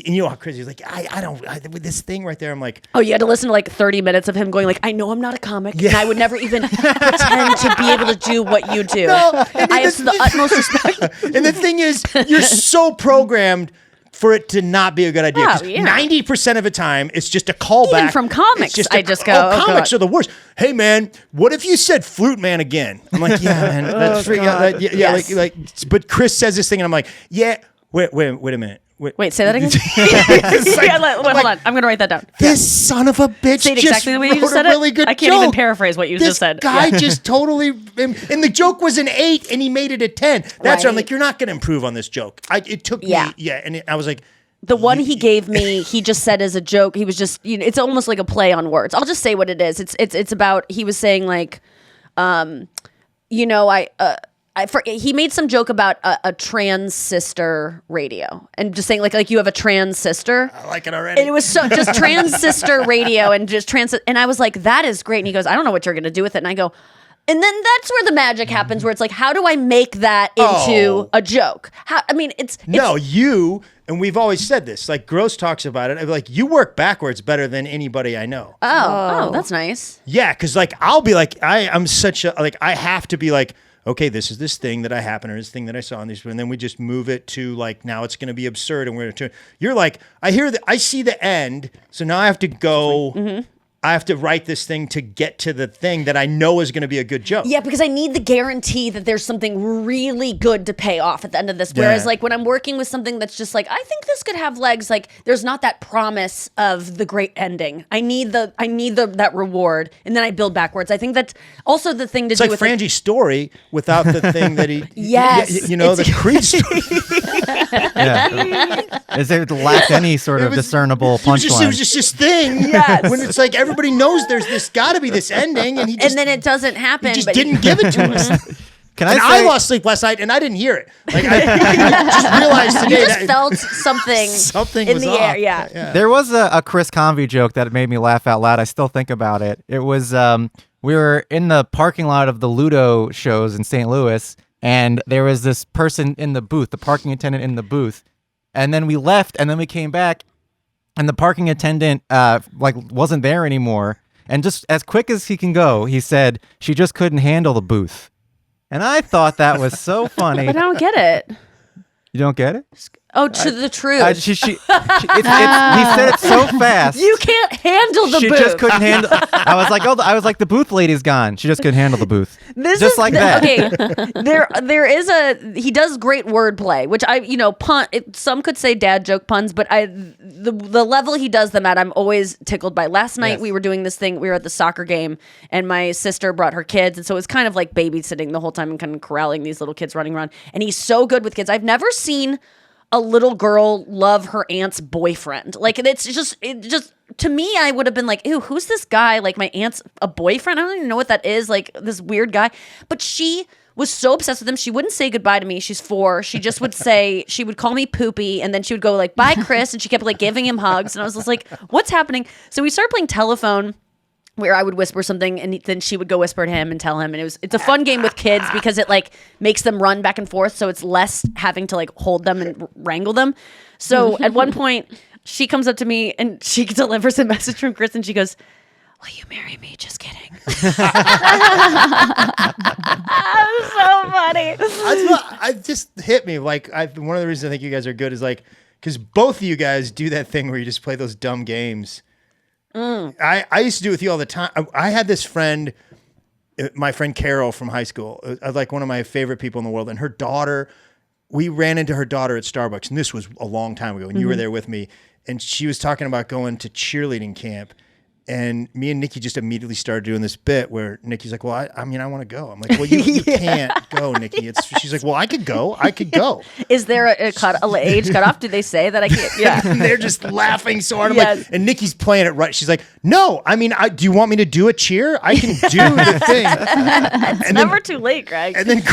you know how crazy. He's like, I don't, with this thing right there. I'm like. Oh, you had to listen to like 30 minutes of him going like, I know I'm not a comic. And I would never even pretend to be able to do what you do. No, I have the utmost respect. And the thing is, you're so programmed for it to not be a good idea. 90% of the time, it's just a callback. Even from comics, I just go, comics are the worst. Hey, man, what if you said Flute Man again? I'm like, yeah, man. That's yes. But Chris says this thing, and I'm like, yeah, wait a minute. Wait, say that again? Hold on. I'm going to write that down. This son of a bitch say it exactly the way you just said really good I can't even paraphrase what you just said. This guy just totally... And the joke was an 8, and he made it a 10. That's where I'm like, you're not going to improve on this joke. It took me... And I was like... The one he gave me, he just said as a joke, he was just... it's almost like a play on words. I'll just say what it is. It's about... He was saying like... he made some joke about a trans sister radio and just saying like you have a trans sister. I like it already. And it was so just trans sister radio and just trans. And I was like, that is great. And he goes, I don't know what you're going to do with it. And I go, and then that's where the magic happens, where it's like, how do I make that into a joke? And we've always said this, like Gross talks about it. Like you work backwards better than anybody I know. Oh, that's nice. Yeah. Cause like, I'll be like, I'm such a, like, I have to be like, okay, this is this thing that I happened or this thing that I saw in these, and then we just move it to like, now it's going to be absurd. And you're like, I see the end. So now I have to go, I have to write this thing to get to the thing that I know is going to be a good joke. Yeah, because I need the guarantee that there's something really good to pay off at the end of this. Whereas like when I'm working with something that's just like, I think this could have legs, like there's not that promise of the great ending. I need that reward, and then I build backwards. I think that's also the thing to do like with Frangi's story without the thing that he Yes. the Creed story. Is it lacked any sort of discernible It was punchline? just this thing. Yes. When it's like everybody knows there's this got to be this ending, and he just and then it doesn't happen. he just but didn't give it to us. Can And I I say, lost sleep last night, and I didn't hear it. Like I just realized you today just that felt something, something in was the off. air. Yeah. there was a Chris Convey joke that made me laugh out loud. I still think about it. It was we were in the parking lot of the Ludo shows in St. Louis, and there was this person in the booth, the parking attendant in the booth, and then we left, and then we came back, and the parking attendant wasn't there anymore. And just as quick as he can go, he said she just couldn't handle the booth. And I thought that was so funny. But I don't get it. You don't get it? Oh, to the truth. He said it so fast. You can't handle the She booth. just couldn't handle. I was like, the booth lady's gone. She just couldn't handle the booth. Just like that. Okay, there is he does great wordplay, which pun. Some could say dad joke puns, but the level he does them at, I'm always tickled by. Last night we were doing this thing. We were at the soccer game, and my sister brought her kids, and so it was kind of like babysitting the whole time and kind of corralling these little kids running around. And he's so good with kids. I've never seen a little girl love her aunt's boyfriend. Like it just to me, I would have been like, ew, who's this guy? Like my aunt's a boyfriend? I don't even know what that is. Like this weird guy. But she was so obsessed with him. She wouldn't say goodbye to me. She's 4. She just would say, she would call me Poopy, and then she would go like, bye, Chris. And she kept like giving him hugs. And I was just like, what's happening? So we started playing telephone, where I would whisper something and then she would go whisper to him and tell him. And it's a fun game with kids because it like makes them run back and forth. So it's less having to like hold them and wrangle them. So at one point she comes up to me and she delivers a message from Chris and she goes, will you marry me? Just kidding. So funny. It just hit me. Like one of the reasons I think you guys are good is like, because both of you guys do that thing where you just play those dumb games. I used to do it with you all the time. I had this friend, my friend Carol from high school, like one of my favorite people in the world, and her daughter, we ran into her daughter at Starbucks, and this was a long time ago, and you were there with me, and she was talking about going to cheerleading camp. And me and Nikki just immediately started doing this bit where Nikki's like, well, I mean, I want to go. I'm like, well, you can't go, Nikki. She's like, well, I could go. Is there a age cutoff? Do they say that I can't? Yeah. And they're just laughing so hard. I'm Yes. like, and Nikki's playing it right. She's like, no, I mean, do you want me to do a cheer? I can do the thing. It's never too late, Greg. And then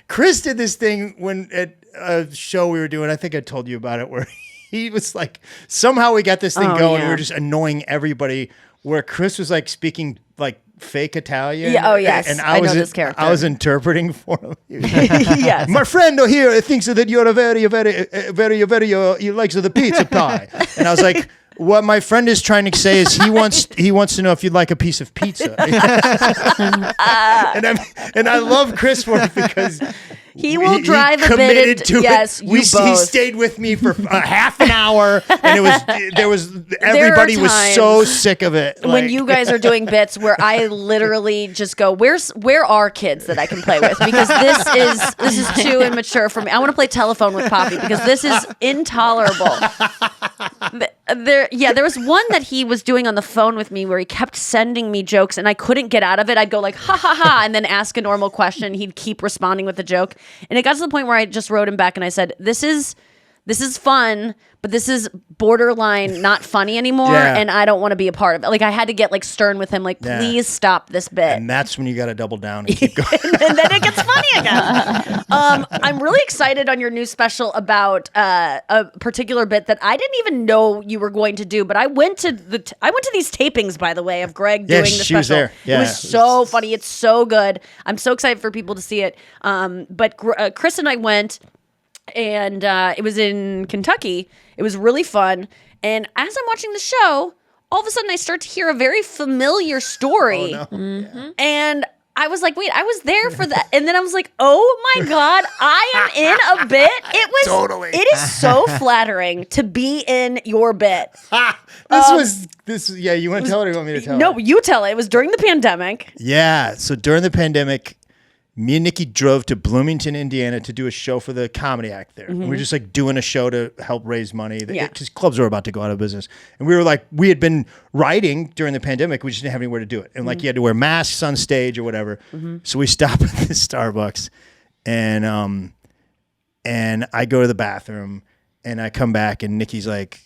Chris did this thing when at a show we were doing. I think I told you about it, where he was like, somehow we got this thing going. We were just annoying everybody. Where Chris was like speaking like fake Italian. Yeah, oh, yes. And I know this character. I was interpreting for him. Yes. My friend here thinks that you're a very, he likes the pizza pie. And I was like, what my friend is trying to say is he wants to know if you'd like a piece of pizza. And I love Chris for it because he will drive a committed bit. To Yes, it. you both. He stayed with me for half an hour, and everybody was so sick of it. When Like, you guys are doing bits where I literally just go, where are kids that I can play with? Because this is too immature for me. I want to play telephone with Poppy because this is intolerable. There was one that he was doing on the phone with me where he kept sending me jokes and I couldn't get out of it. I'd go like, ha ha ha, and then ask a normal question. He'd keep responding with a joke. And it got to the point where I just wrote him back and I said, this is fun, but this is borderline not funny anymore, and I don't want to be a part of it. Like I had to get like stern with him, like please stop this bit. And that's when you got to double down and keep going. And then it gets funny again. I'm really excited on your new special about a particular bit that I didn't even know you were going to do. But I went to these tapings, by the way, of Greg doing the special. She was there. Yeah. It was so funny. It's so good. I'm so excited for people to see it. But Chris and I went. And it was in Kentucky. It was really fun. And as I'm watching the show, all of a sudden I start to hear a very familiar story. Oh, no. And I was like, wait, I was there for that. And then I was like, oh my God, I am in a bit. It was Totally. It is so flattering to be in your bit. Yeah, you want to tell it or you want me to tell it? No, you tell it. It was during the pandemic. Yeah. So during the pandemic, me and Nikki drove to Bloomington, Indiana to do a show for the comedy act there. And we were just like doing a show to help raise money because clubs were about to go out of business. And we were like, we had been writing during the pandemic. We just didn't have anywhere to do it. And like you had to wear masks on stage or whatever. So we stop at this Starbucks and I go to the bathroom and I come back and Nikki's like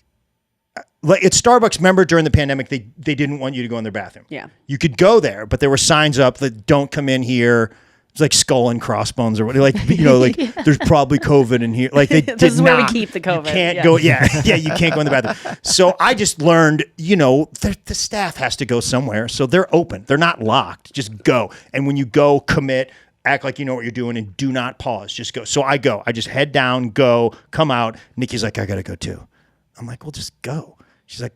at Starbucks, remember during the pandemic, they didn't want you to go in their bathroom. Yeah. You could go there, but there were signs up that don't come in here. It's like skull and crossbones or what, like, like there's probably COVID in here. Like they did This is where we not. keep the COVID. You can't go. Yeah. You can't go in the bathroom. So I just learned, the staff has to go somewhere. So they're open. They're not locked. Just go. And when you go, commit, act like you know what you're doing and do not pause. Just go. So I go. I just head down, go, come out. Nikki's like, I got to go too. I'm like, well, just go. She's like,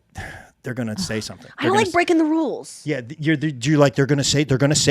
they're gonna say something. I don't like breaking the rules. Yeah, you're like they're gonna say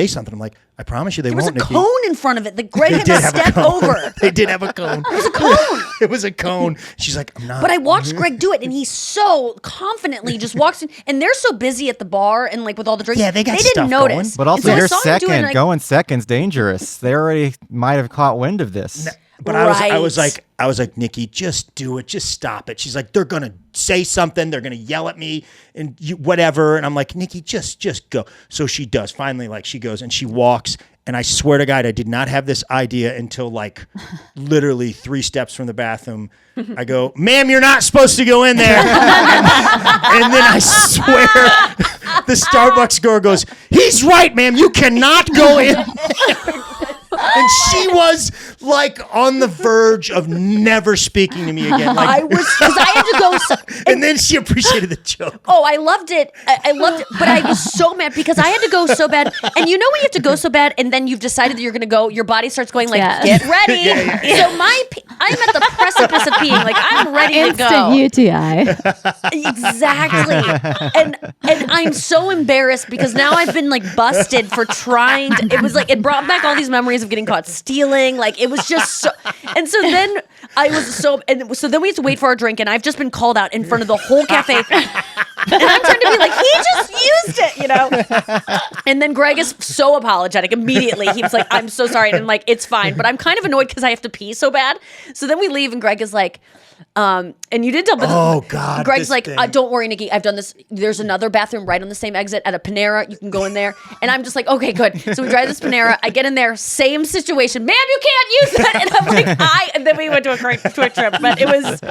something. I'm like, I promise you they There was won't. a Nikki. cone in front of it that Greg had to did have a step cone. over. They did have a cone. It was a cone. It was a cone. She's like, I'm not. But I watched Greg do it, and he so confidently just walks in, and they're so busy at the bar and like with all the drinks. Yeah, they got didn't stuff notice. going. But also, And so I you're saw him do it, second. and I- Going second's dangerous. They already might have caught wind of this. But I was Right. like, Nikki, just do it. Just stop it. She's like, they're going to say something. They're going to yell at me and whatever. And I'm like, Nikki, just go. So she does. Finally, like she goes and she walks. And I swear to God, I did not have this idea until like literally 3 steps from the bathroom. I go, ma'am, you're not supposed to go in there. And then I swear the Starbucks girl goes, he's right, ma'am. You cannot go in. And she was like on the verge of never speaking to me again. Like, I was because I had to go. and then she appreciated the joke. Oh, I loved it. I loved it, but I was so mad because I had to go so bad. And you know when you have to go so bad, and then you've decided that you're going to go, your body starts going like, Yeah. get ready. So I'm at the precipice of peeing. Like I'm ready to Instant go. UTI. Exactly. And I'm so embarrassed because now I've been like busted for trying to, it was like it brought back all these memories of getting caught stealing. Like it was just so, and so then I was so, and so then we had to wait for our drink, and I've just been called out in front of the whole cafe. And I'm trying to be like, he just used it, And then Greg is so apologetic immediately. He was like, I'm so sorry. And I'm like, it's fine. But I'm kind of annoyed because I have to pee so bad. So then we leave, and Greg is like, and you did tell me. Oh, God, Greg's this like, thing. don't worry, Nikki. I've done this. There's another bathroom right on the same exit at a Panera. You can go in there. And I'm just like, okay, good. So we drive this Panera. I get in there. Same situation. Ma'am, you can't use that. And I'm like, and then we went to a quick trip. But it was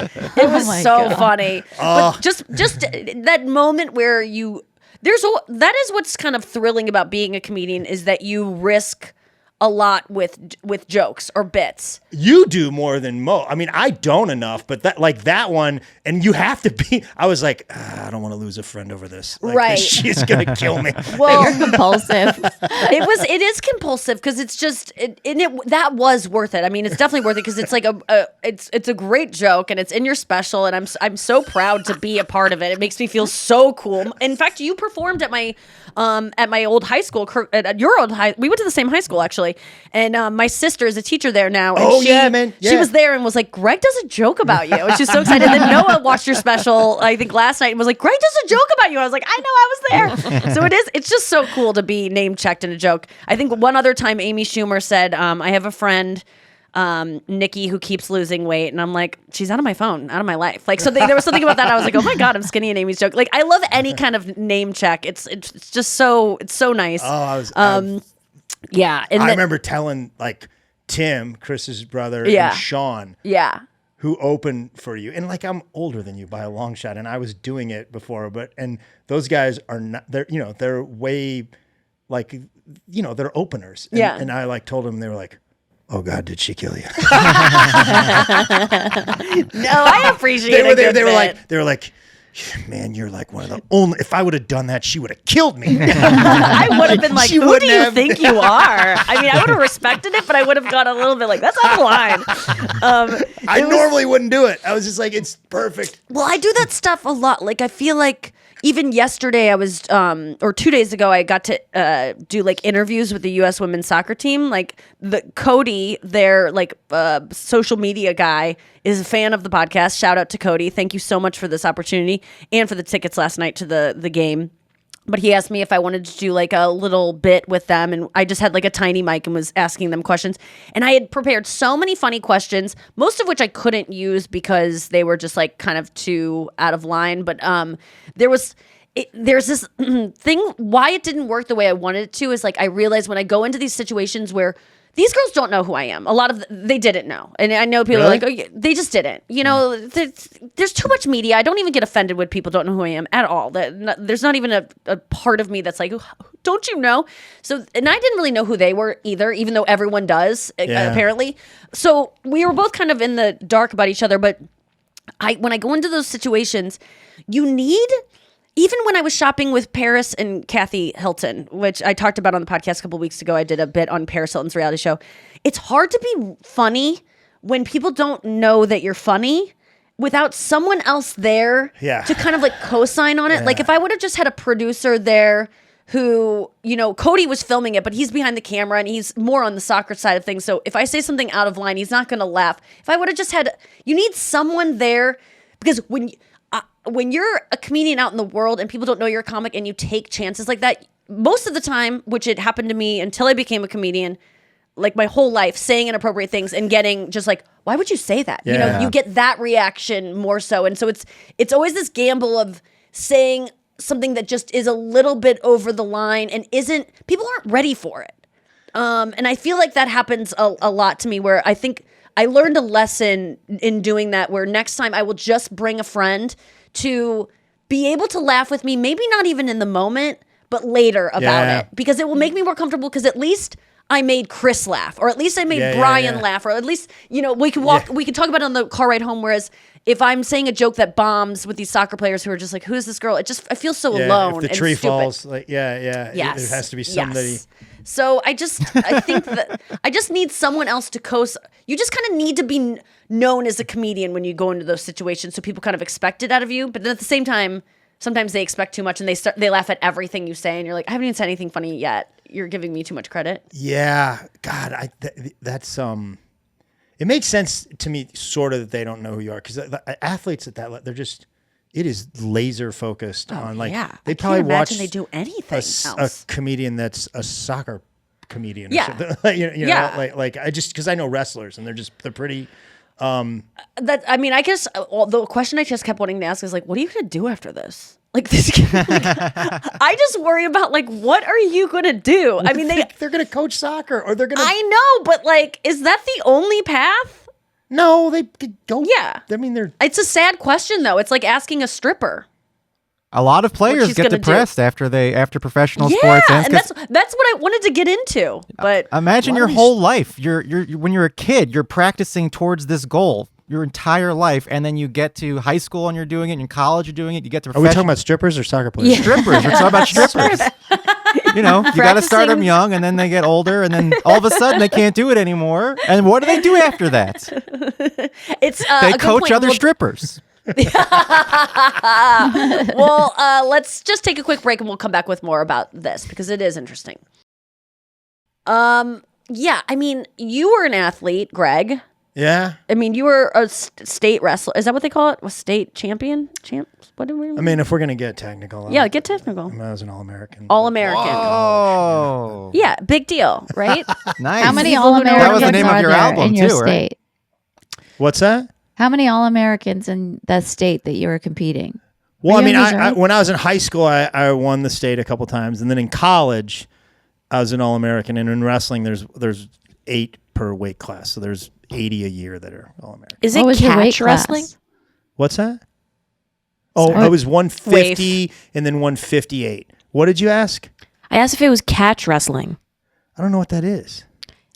my so God. funny. But just that moment where that is what's kind of thrilling about being a comedian is that you risk a lot with jokes or bits. You do more than Mo. I mean, I don't enough, but that one, and you have to be. I was like, I don't want to lose a friend over this. Like, Right. She's gonna kill me. Well, You're compulsive. it is compulsive because it's just that was worth it. I mean, it's definitely worth it because it's like it's a great joke and it's in your special, and I'm so proud to be a part of it. It makes me feel so cool. In fact, you performed at my old high school, at your old high. We went to the same high school actually, and my sister is a teacher there now. And she was there and was like, Greg does a joke about you. And she's so excited. And then Noah watched your special, I think last night, and was like, Greg does a joke about you. I was like, I know, I was there. So it's just so cool to be name checked in a joke. I think one other time Amy Schumer said, I have a friend, Nikki, who keeps losing weight, and I'm like, she's out of my phone, out of my life. Like, so there was something about that. I was like, oh my God, I'm skinny in Amy's joke. Like, I love any kind of name check. It's just so nice. Yeah. And I remember telling like Tim, Chris's brother, Yeah. and Sean, yeah. who opened for you, and like I'm older than you by a long shot, and I was doing it before, and those guys are not. They're way like they're openers. And, Yeah. And I like told them, they were like, oh God, did she kill you? No, I appreciate They were a there. good bit. They were like, man, you're like one of the only. If I would have done that, she would have killed me. I would have been like, She who wouldn't do you have. think you are? I mean, I would have respected it, but I would have gone a little bit like, that's out of line. I normally wouldn't do it. I was just like, it's perfect. Well, I do that stuff a lot. Like, I feel like even yesterday I was or 2 days ago I got to do like interviews with the US women's soccer team. Like Cody, their like social media guy, is a fan of the podcast. Shout out to Cody. Thank you so much for this opportunity and for the tickets last night to the game. But he asked me if I wanted to do like a little bit with them, and I just had like a tiny mic and was asking them questions. And I had prepared so many funny questions, most of which I couldn't use because they were just like kind of too out of line. But there's this thing why it didn't work the way I wanted it to is like I realized when I go into these situations where these girls don't know who I am. A lot of they didn't know. And I know people are like, oh, yeah, they just didn't. You know, there's too much media. I don't even get offended when people don't know who I am at all. There's not even a part of me that's like, don't you know? So, and I didn't really know who they were either, even though everyone does, apparently. So we were both kind of in the dark about each other. But when I go into those situations, you need... Even when I was shopping with Paris and Kathy Hilton, which I talked about on the podcast a couple weeks ago, I did a bit on Paris Hilton's reality show. It's hard to be funny when people don't know that you're funny without someone else there to kind of like co-sign on it. Like if I would have just had a producer there who, you know, Cody was filming it, but he's behind the camera and he's more on the soccer side of things. So if I say something out of line, he's not going to laugh. If I would have just had, you need someone there because when you're a comedian out in the world and people don't know you're a comic and you take chances like that, most of the time, which it happened to me until I became a comedian, like my whole life, saying inappropriate things and getting just like, why would you say that? You know, you get that reaction more so. And so it's always this gamble of saying something that just is a little bit over the line and people aren't ready for it. And I feel like that happens a lot to me where I think I learned a lesson in doing that where next time I will just bring a friend to be able to laugh with me, maybe not even in the moment, but later about it. Because it will make me more comfortable because at least I made Chris laugh, or at least I made Brian laugh, or at least, you know, we can talk about it on the car ride home, whereas if I'm saying a joke that bombs with these soccer players who are just like, who's this girl? I feel so alone. If the tree and stupid. falls, like, there has to be somebody. Yes. So I think that I just need someone else to you just kind of need to be known as a comedian when you go into those situations, so people kind of expect it out of you. But then at the same time, sometimes they expect too much and they laugh at everything you say, and you're like, I haven't even said anything funny yet. You're giving me too much credit. Yeah, God, that's it makes sense to me, sort of, that they don't know who you are, because athletes at that level, they're just. It is laser focused on like they probably watch. They do anything else. A comedian that's a soccer comedian. Or something. you know, like I just because I know wrestlers and they're pretty. I guess the question I just kept wanting to ask is like, what are you gonna do after this? Like this, I just worry about like, what are you gonna do? I mean, they're gonna coach soccer or they're gonna. I know, but like, is that the only path? No, they go. Yeah. I mean, it's a sad question, though. It's like asking a stripper. A lot of players get depressed after professional sports. And that's what I wanted to get into. But imagine your whole life. You're when you're a kid, you're practicing towards this goal your entire life, and then you get to high school and you're doing it. In college, you're doing it. You get to. Are we talking about strippers or soccer players? Yeah. Strippers. We're talking about strippers. You know, you got to start them young, and then they get older, and then all of a sudden they can't do it anymore. And what do they do after that? They coach other strippers. Well, let's just take a quick break, and we'll come back with more about this because it is interesting. Yeah, I mean, you were an athlete, Greg. Yeah. I mean, you were a state wrestler. Is that what they call it? Was state champion? What do we mean? I mean, if we're going to get technical. Yeah, get technical. I was an All-American. All-American. Oh. Yeah, big deal, right? Nice. How many All-Americans that was the name are of your there album, in your too, state? Right? What's that? How many All-Americans in that state that you were competing? Well, I mean, when I was in high school, I won the state a couple times. And then in college, I was an All-American. And in wrestling, there's 8 per weight class. So there's 80 a year that are All-American. Is it catch wrestling? What's that? Oh, I was 150 and then 158. What did you ask? I asked if it was catch wrestling. I don't know what that is.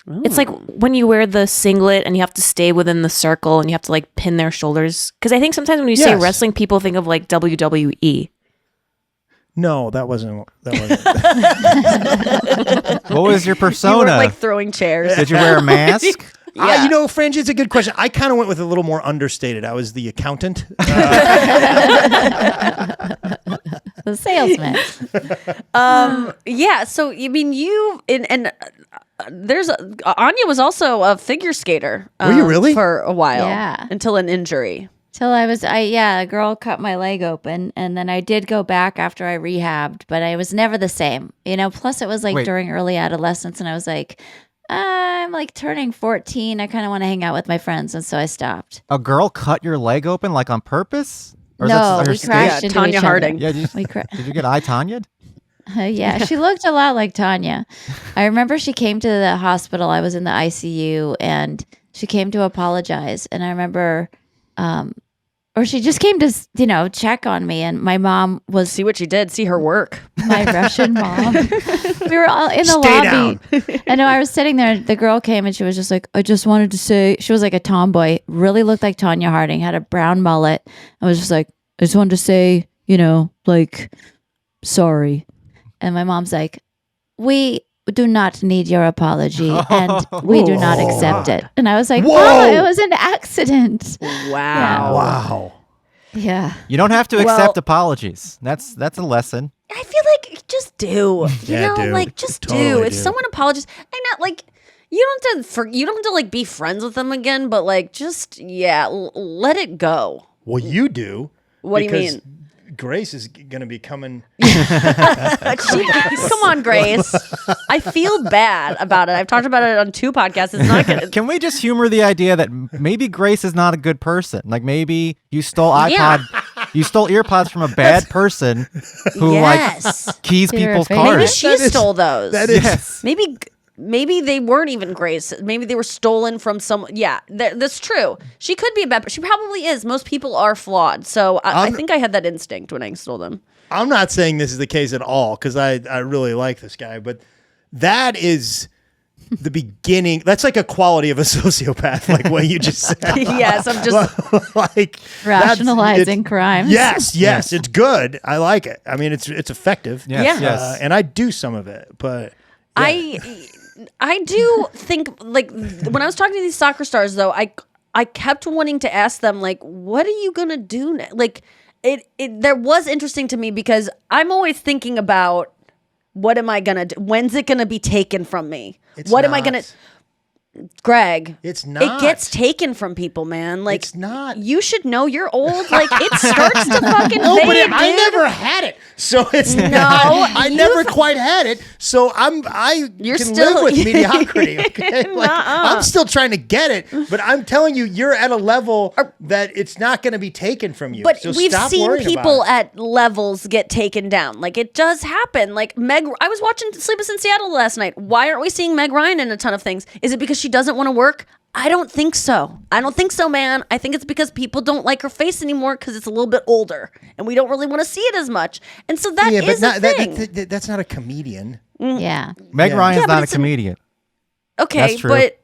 Ooh. It's like when you wear the singlet and you have to stay within the circle and you have to like pin their shoulders. Because I think sometimes when you say wrestling, people think of like WWE. No, that wasn't. What was your persona? You were like throwing chairs. Did you wear a mask? Yeah. Fringe, it's a good question. I kind of went with a little more understated. I was the accountant. The the salesman. Yeah. So I mean, there's Anya was also a figure skater. Were you really? For a while? Yeah. Until an injury. Till a girl cut my leg open, and then I did go back after I rehabbed, but I was never the same. Plus it was like Wait. during early adolescence, and I was like, I'm like turning 14. I kind of want to hang out with my friends, and so I stopped. A girl cut your leg open like on purpose? Or is No, that- we or- crashed into Tanya each other. Harding. Yeah, did We did you get Tanya'd? Yeah, she looked a lot like Tanya. I remember she came to the hospital. I was in the ICU, and she came to apologize. And I remember, or she just came to, check on me. And my mom was See what she did. See her work. my Russian mom. We were all in the Stay lobby. I know I was sitting there. The girl came and she was just like, I just wanted to say, she was like a tomboy, really looked like Tanya Harding, had a brown mullet. I was just like, I just wanted to say, sorry. And my mom's like, we do not need your apology and we do not accept it. And I was like, Whoa. oh, it was an accident. Wow. Wow. Yeah. You don't have to Well- accept apologies. That's a lesson. I feel like just do. Yeah, do. Like just do. Totally If do. someone apologizes, I know, like you don't have to like be friends with them again, but like just let it go. Well, you do. What do you because mean? Grace is going to be coming. Come on, Grace. I feel bad about it. I've talked about it on 2 podcasts. It's not good. Can we just humor the idea that maybe Grace is not a good person? Like maybe you stole Yeah. you stole earpods from a bad person who Yes. like keys You're people's a cars. Maybe she That is- stole those. That is. Yes. Maybe they weren't even Grace. Maybe they were stolen from someone. Yeah, that's true. She could be a bad. She probably is. Most people are flawed. So I think I had that instinct when I stole them. I'm not saying this is the case at all because I really like this guy, but that is the beginning. That's like a quality of a sociopath, like what you just said. Yes, I'm just. like Rationalizing crimes. Yes, it's good. I like it. I mean, it's effective. Yes, Yeah. yes. And I do some of it, but I do think like when I was talking to these soccer stars though, I kept wanting to ask them like, what are you gonna do now? Like it there was interesting to me because I'm always thinking about what am I gonna do? When's it gonna be taken from me? It's What am I not. gonna Greg, It's not. It gets taken from people, man. Like It's not. You should know you're old. Like it starts to fucking No, but fade, I dude. never had it, so it's No, not. I never you've- quite had it, so I You're can still- live with mediocrity. Okay, like, Nuh-uh. I'm still trying to get it, but I'm telling you, you're at a level that it's not going to be taken from you. But so we've stop seen worrying people about it. at levels get taken down. Like it does happen. Like I was watching Sleepless in Seattle last night. Why aren't we seeing Meg Ryan in a ton of things? Is it because she doesn't want to work? I don't think so. I don't think so, man. I think it's because people don't like her face anymore because it's a little bit older and we don't really want to see it as much. And so that is a thing. That's not a comedian. Yeah. Meg Yeah. Ryan's Yeah, but not a it's comedian. Okay, That's true. but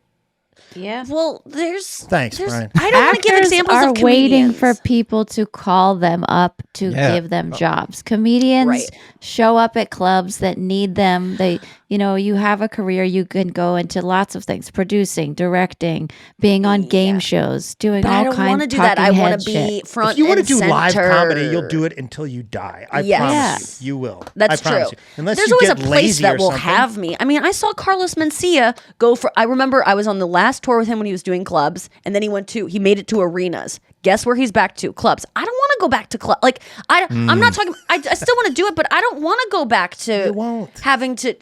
Yeah. well, there's Thanks, Brian. I don't want to give Actors examples are of waiting comedians. for people to call them up to Yeah. give them jobs. Comedians Right. show up at clubs that need them. They, you have a career, you can go into lots of things: producing, directing, being on game shows, doing But all I don't kinds. want to do that. I want to be front If you want to and do live center. comedy, you'll do it until you die. I Yes. promise you. You will. That's I promise true. You. Unless There's you always a get place lazy that or will something. have me. I mean, I saw Carlos Mencia go for. I remember I was on the last tour with him when he was doing clubs, and then he made it to arenas. Guess where he's back to? Clubs. I don't want to go back to club. Like I'm not talking. I still want to do it, but I don't want to go back to You won't. having to.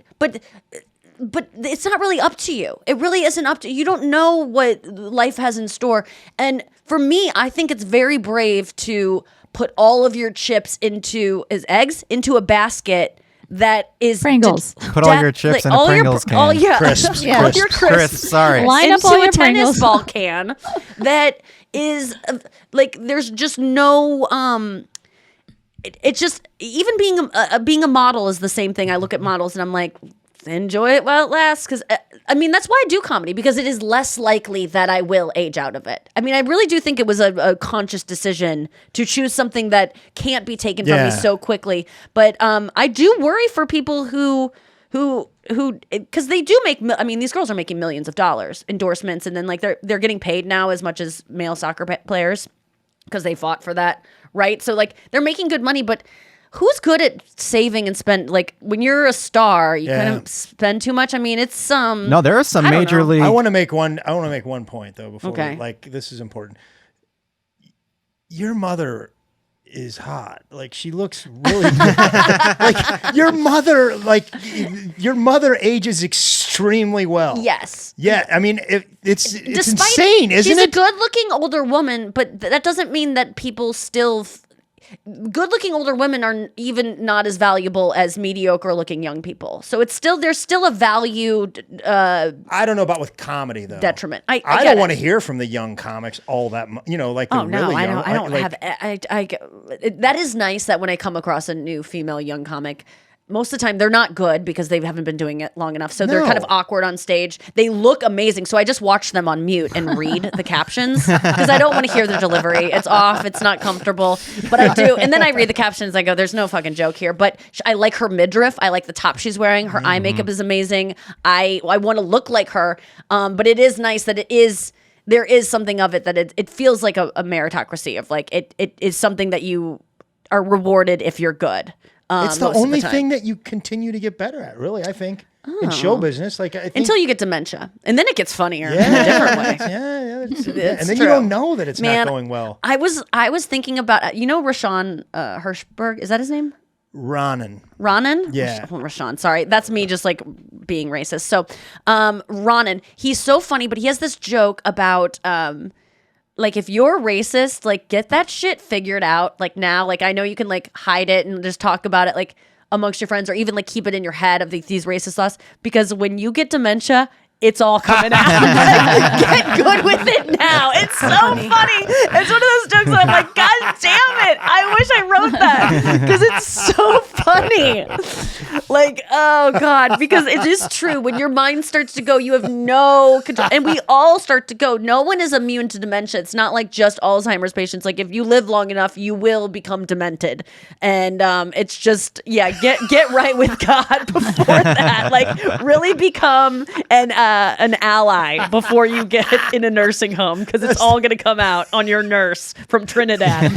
But it's not really up to you. It really isn't up to you. You don't know what life has in store. And for me, I think it's very brave to put all of your chips into a basket that is Pringles. Put all your chips in a all Pringles can. All, yeah, Crisps. all your Crisps, sorry. Line up into all a your tennis Pringles. ball can that is like there's just no it's just even being a model is the same thing. I look at models and I'm like, enjoy it while it lasts, because I mean that's why I do comedy, because it is less likely that I will age out of it. I mean, I really do think it was a conscious decision to choose something that can't be taken from me Yeah. so quickly. But I do worry for people who because they do make. I mean, these girls are making millions of dollars, endorsements, and then like they're getting paid now as much as male soccer players because they fought for that, right? So like they're making good money, but who's good at saving and spend, like when you're a star, you kind Yeah. of spend too much. I mean, it's some. No, there are some I don't major know. league. I want to make one point though before Okay. this is important. Your mother is hot. Like she looks really good. Like your mother ages extremely well. Yes. Yeah, I mean it's Despite insane, isn't she's it? a good-looking older woman, but that doesn't mean that people still. Good-looking older women are even not as valuable as mediocre-looking young people. So there's still a value. I don't know about with comedy though. Detriment. I don't get want to it. hear from the young comics all that like Oh the no, really I young. don't. I don't like, have. That is nice that when I come across a new female young comic, most of the time they're not good because they haven't been doing it long enough. So they're kind of No. awkward on stage. They look amazing. So I just watch them on mute and read the captions because I don't want to hear their delivery. It's off. It's not comfortable. But I do. And then I read the captions. I go, there's no fucking joke here. But I like her midriff. I like the top she's wearing. Her eye makeup is amazing. I want to look like her. But it is nice that there is something of it that it feels like a meritocracy of like it is something that you are rewarded if you're good. it's the most of only time. thing that you continue to get better at, really, I think. In show business. Like I think Until you get dementia. And then it gets funnier in a Yeah. different way. yeah, and then true. you don't know that it's Man, not going well. I was thinking about, Rashawn Hirschberg. Is that his name? Ronan. Ronan? Yeah. Rashawn. Sorry. That's me just like being racist. So, Ronan, he's so funny, but he has this joke about, like if you're racist, like get that shit figured out. Like now, like I know you can like hide it and just talk about it like amongst your friends or even like keep it in your head of these racist thoughts because when you get dementia, it's all coming out. Get good with it now. It's so funny. It's one of those jokes that I'm like, God damn it. I wish I wrote that because it's so funny. Like, oh God, because it is true. When your mind starts to go, you have no control. And we all start to go. No one is immune to dementia. It's not like just Alzheimer's patients. Like if you live long enough, you will become demented. And it's just, get right with God before that. Like really become an ally before you get in a nursing home because it's all going to come out on your nurse from Trinidad.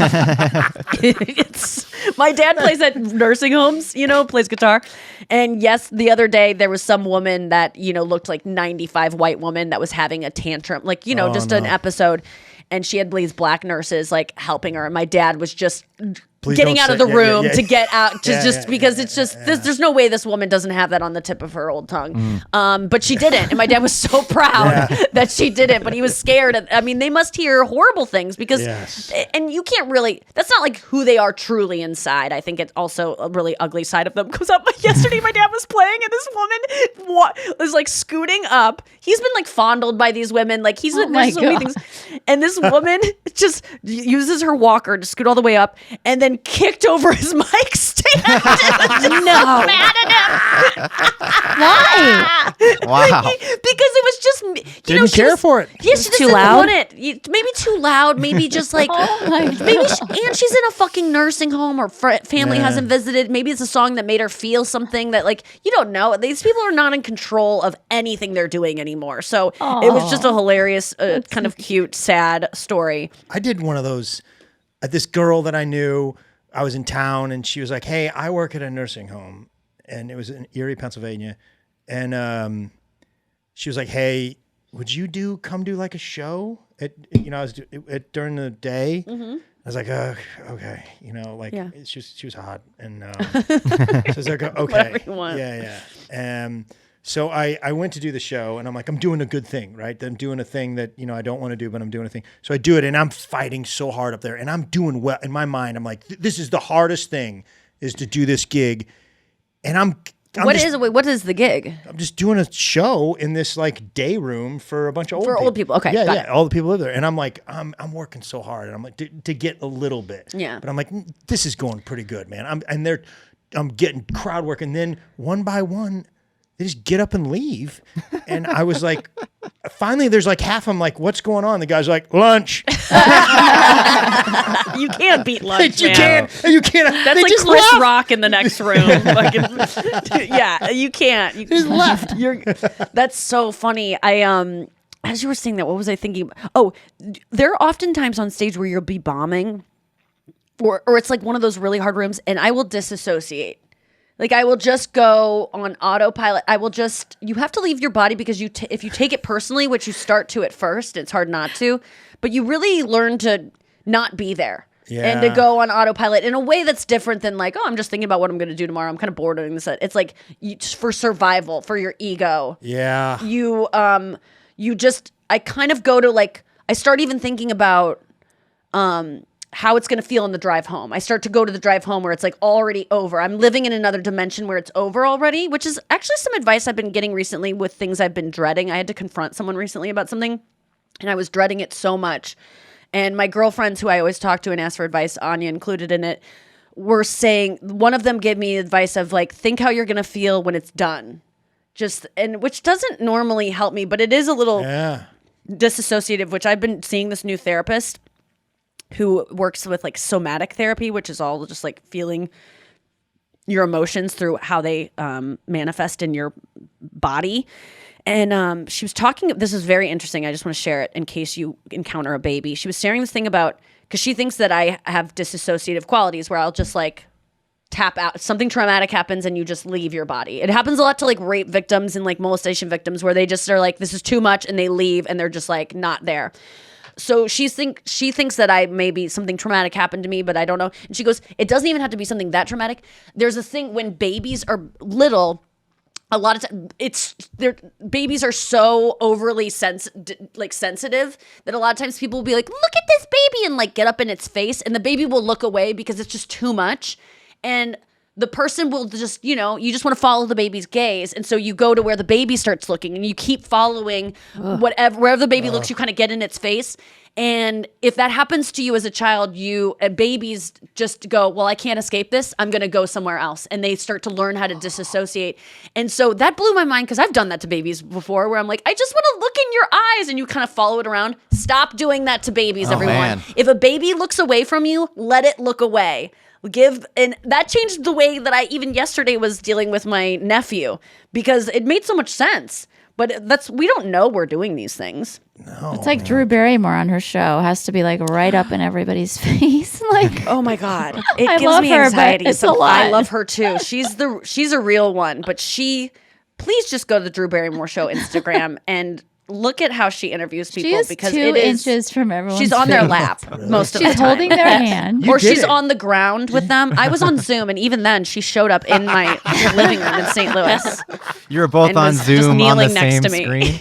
My dad plays at nursing homes, plays guitar. And yes, the other day there was some woman that, looked like 95 white woman that was having a tantrum, like, just an episode. And she had these black nurses like helping her. And my dad was just getting out of the room to get out because it's just there's no way this woman doesn't have that on the tip of her old tongue. But she didn't. And my dad was so proud that she didn't, but he was scared. I mean, they must hear horrible things because and you can't really, that's not like who they are truly inside. I think it's also a really ugly side of them comes up. Yesterday my dad was playing and this woman was like scooting up. He's been like fondled by these women. Like there's so many things. And this woman just uses her walker to scoot all the way up and then kicked over his mic stand. No. Mad at him. Why? Wow. Because it was just, Didn't care for it. Yeah, she just too didn't loud? want it. Maybe too loud. Maybe just like, maybe and she's in a fucking nursing home or family hasn't visited. Maybe it's a song that made her feel something that like, you don't know. These people are not in control of anything they're doing anymore. So it was just a hilarious, kind of cute, sad story. I did one of those. This girl that I knew, I was in town, and she was like, "Hey, I work at a nursing home," and it was in Erie, Pennsylvania, and she was like, "Hey, would you come do like a show at I was during the day." I was like, okay, she was hot, and so I was like, okay, Whatever you want. yeah. So I went to do the show, and I'm like, I'm doing a good thing, right? I'm doing a thing that, I don't want to do, but I'm doing a thing. So I do it, and I'm fighting so hard up there, and I'm doing well. In my mind, I'm like, this is the hardest thing, is to do this gig. And What is the gig? I'm just doing a show in this like day room for a bunch of For old people. Okay, got Yeah, it. all the people live there. And I'm like, I'm working so hard, and I'm like to get a little bit. Yeah. But I'm like, this is going pretty good, man. I'm getting crowd work, and then one by one, they just get up and leave. And I was like, finally, there's like half of them like, what's going on? The guy's like, lunch. You can't beat lunch, You man. can't. You can't. That's they like just Chris left. Rock in the next room. Yeah, you can't. You just left. That's so funny. As you were saying that, what was I thinking? Oh, there are often times on stage where you'll be bombing or it's like one of those really hard rooms, and I will disassociate. Like I will just go on autopilot. You have to leave your body because if you take it personally, which you start to at first, it's hard not to, but you really learn to not be there. Yeah. And to go on autopilot in a way that's different than like, oh, I'm just thinking about what I'm going to do tomorrow. I'm kind of bored doing this. It's like for survival, for your ego. Yeah. I kind of go to like, I start even thinking about how it's going to feel on the drive home. I start to go to the drive home where it's like already over. I'm living in another dimension where it's over already, which is actually some advice I've been getting recently with things I've been dreading. I had to confront someone recently about something, and I was dreading it so much. And my girlfriends who I always talk to and ask for advice, Anya included in it, were saying, one of them gave me advice of like, think how you're going to feel when it's done. Which doesn't normally help me, but it is a little disassociative, which I've been seeing this new therapist who works with like somatic therapy, which is all just like feeling your emotions through how they manifest in your body. And she was talking, this is very interesting. I just want to share it in case you encounter a baby. She was sharing this thing about, because she thinks that I have dissociative qualities where I'll just like tap out. Something traumatic happens and you just leave your body. It happens a lot to like rape victims and like molestation victims where they just are like, this is too much, and they leave and they're just like not there. So she thinks that maybe something traumatic happened to me, but I don't know. And she goes, it doesn't even have to be something that traumatic. There's a thing when babies are little, a lot of times babies are so overly sensitive that a lot of times people will be like, look at this baby, and like get up in its face, and the baby will look away because it's just too much. And the person will just, you just want to follow the baby's gaze. And so you go to where the baby starts looking and you keep following wherever the baby looks, you kind of get in its face. And if that happens to you as a child, babies just go, well, I can't escape this. I'm going to go somewhere else. And they start to learn how to disassociate. And so that blew my mind because I've done that to babies before where I'm like, I just want to look in your eyes. And you kind of follow it around. Stop doing that to babies, everyone. Man. If a baby looks away from you, let it look away. And that changed the way that I even yesterday was dealing with my nephew because it made so much sense. But we don't know we're doing these things. No, it's like Drew Barrymore on her show has to be like right up in everybody's face. Like, oh my God, it gives me anxiety. It's a lot. I love her too. She's a real one. But please just go to the Drew Barrymore show Instagram and look at how she interviews people. She is because 2 inches from everyone. She's on their lap most of the time. She's holding their hand. Or she's on the ground with them. I was on Zoom, and even then, she showed up in my living room in St. Louis. You were both on Zoom on the same screen?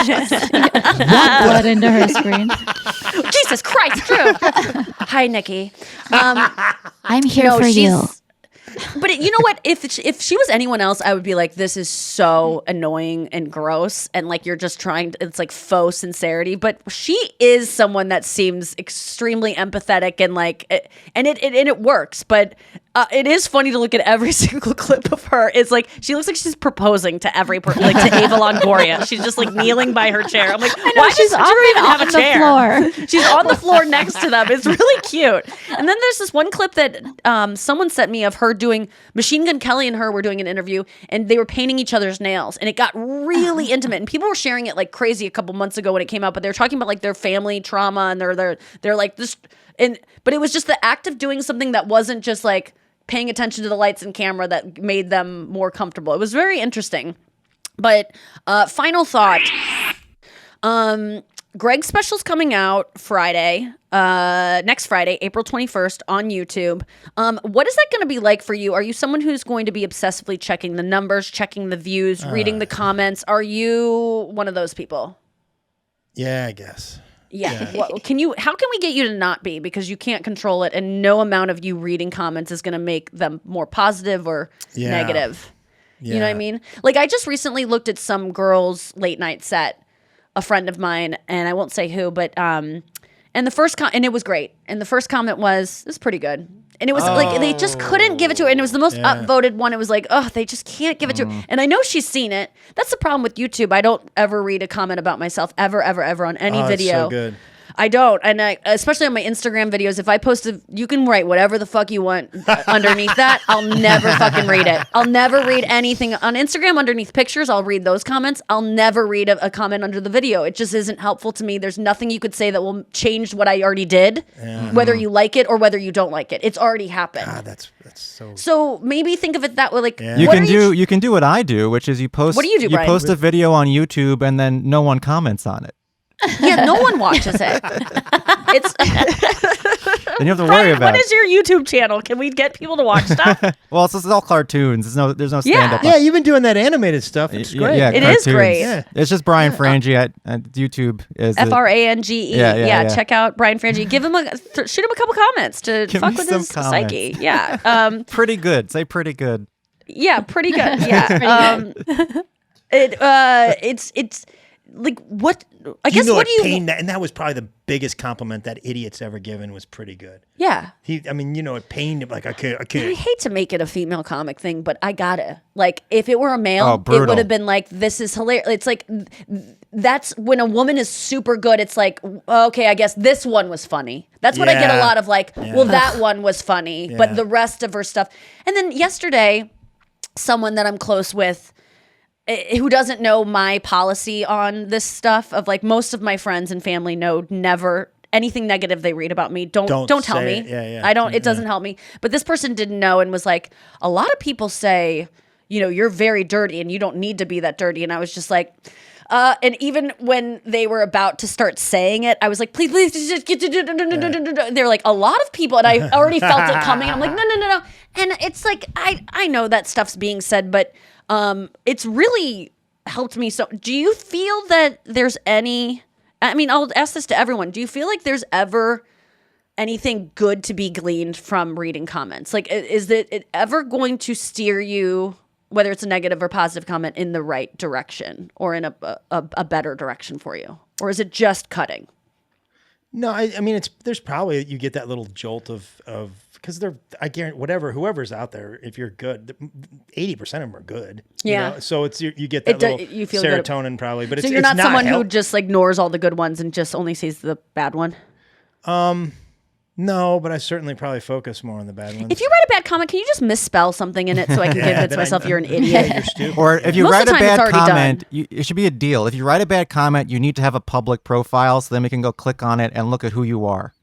Yes. Want blood into her screen. Jesus Christ, Drew. Hi, Nikki. I'm here for you. But you know what? If she was anyone else, I would be like, this is so annoying and gross. And like, you're just it's like faux sincerity. But she is someone that seems extremely empathetic and like, and it works. But it is funny to look at every single clip of her. It's like, she looks like she's proposing to every person, like to Ava Longoria. She's just like kneeling by her chair. I'm like, why does Drew even have a chair? Floor. She's on the floor next to them. It's really cute. And then there's this one clip that someone sent me of her doing, Machine Gun Kelly and her were doing an interview, and they were painting each other's nails, and it got really intimate. And people were sharing it like crazy a couple months ago when it came out, but they were talking about like their family trauma, and they're like this, but it was just the act of doing something that wasn't just like paying attention to the lights and camera that made them more comfortable. It was very interesting. But final thought. Greg's special's coming out Friday, next Friday, April 21st on YouTube. What is that going to be like for you? Are you someone who's going to be obsessively checking the numbers, checking the views, reading the comments? Are you one of those people? Yeah, I guess. Yeah. Well, how can we get you to not be? Because you can't control it, and no amount of you reading comments is going to make them more positive or negative. Yeah. You know what I mean? Like, I just recently looked at some girl's late night set, a friend of mine, and I won't say who, but and the first and it was great. And the first comment was, "This is pretty good." And it was like they just couldn't give it to her, and it was the most upvoted one. It was like, oh, they just can't give it to her. And I know she's seen it. That's the problem with YouTube. I don't ever read a comment about myself ever on any video. It's so good. I don't. And especially on my Instagram videos, if I post you can write whatever the fuck you want underneath that. I'll never fucking read it. I'll never read anything on Instagram underneath pictures. I'll read those comments. I'll never read a comment under the video. It just isn't helpful to me. There's nothing you could say that will change what I already did, whether you like it or whether you don't like it. It's already happened. God, that's so. So maybe think of it that way. Like You can do what I do, which is you post. What do you do, Brian? Post a video on YouTube and then no one comments on it. Yeah, no one watches it. It's Then you have to worry Brian, about. what is your YouTube channel? Can we get people to watch stuff? Well, it's all cartoons. There's no stand up. Yeah, you've been doing that animated stuff. It's great. Yeah, It cartoons. is great. Yeah. It's just Brian Frangie at YouTube. Is Frange. Yeah. Check out Brian Frange. Give him shoot him a couple comments to Give fuck me with some his comments. psyche. Yeah. pretty good. Say pretty good. Yeah, pretty good. Yeah. It's like what I guess what do you pain that, and that was probably the biggest compliment that idiot's ever given was pretty good. Yeah. It pained him like I I can't. hate to make it a female comic thing, but I gotta. Like, if it were a male, it brutal. would have been like, this is hilarious. It's like, that's when a woman is super good. It's like, okay, I guess this one was funny. That's what I get a lot of, like, well, that one was funny, but the rest of her stuff. And then yesterday, someone that I'm close with, who doesn't know my policy on this stuff, of like, most of my friends and family know never anything negative they read about me. Don't tell me. I don't. It doesn't help me. But this person didn't know and was like, a lot of people say, you're very dirty and you don't need to be that dirty. And I was just like, and even when they were about to start saying it, I was like, please, just get to. They're like, a lot of people, and I already felt it coming. I'm like, no. And it's like, I know that stuff's being said, but it's really helped me. So do you feel that there's any, I'll ask this to everyone. Do you feel like there's ever anything good to be gleaned from reading comments? Like, is it ever going to steer you, whether it's a negative or positive comment, in the right direction or in a better direction for you? Or is it just cutting? No, there's probably, you get that little jolt of because I guarantee whoever's out there, if you're good, 80% of them are good. Yeah. So it's you get that you feel serotonin good. probably, but so it's you're not someone who help. just ignores all the good ones and just only sees the bad one. No, but I certainly probably focus more on the bad ones. If you write a bad comment, can you just misspell something in it so I can convince myself you're an idiot? You're stupid. Or if you Most write of a the time, bad it's already comment, done. it should be a deal. If you write a bad comment, you need to have a public profile so then we can go click on it and look at who you are.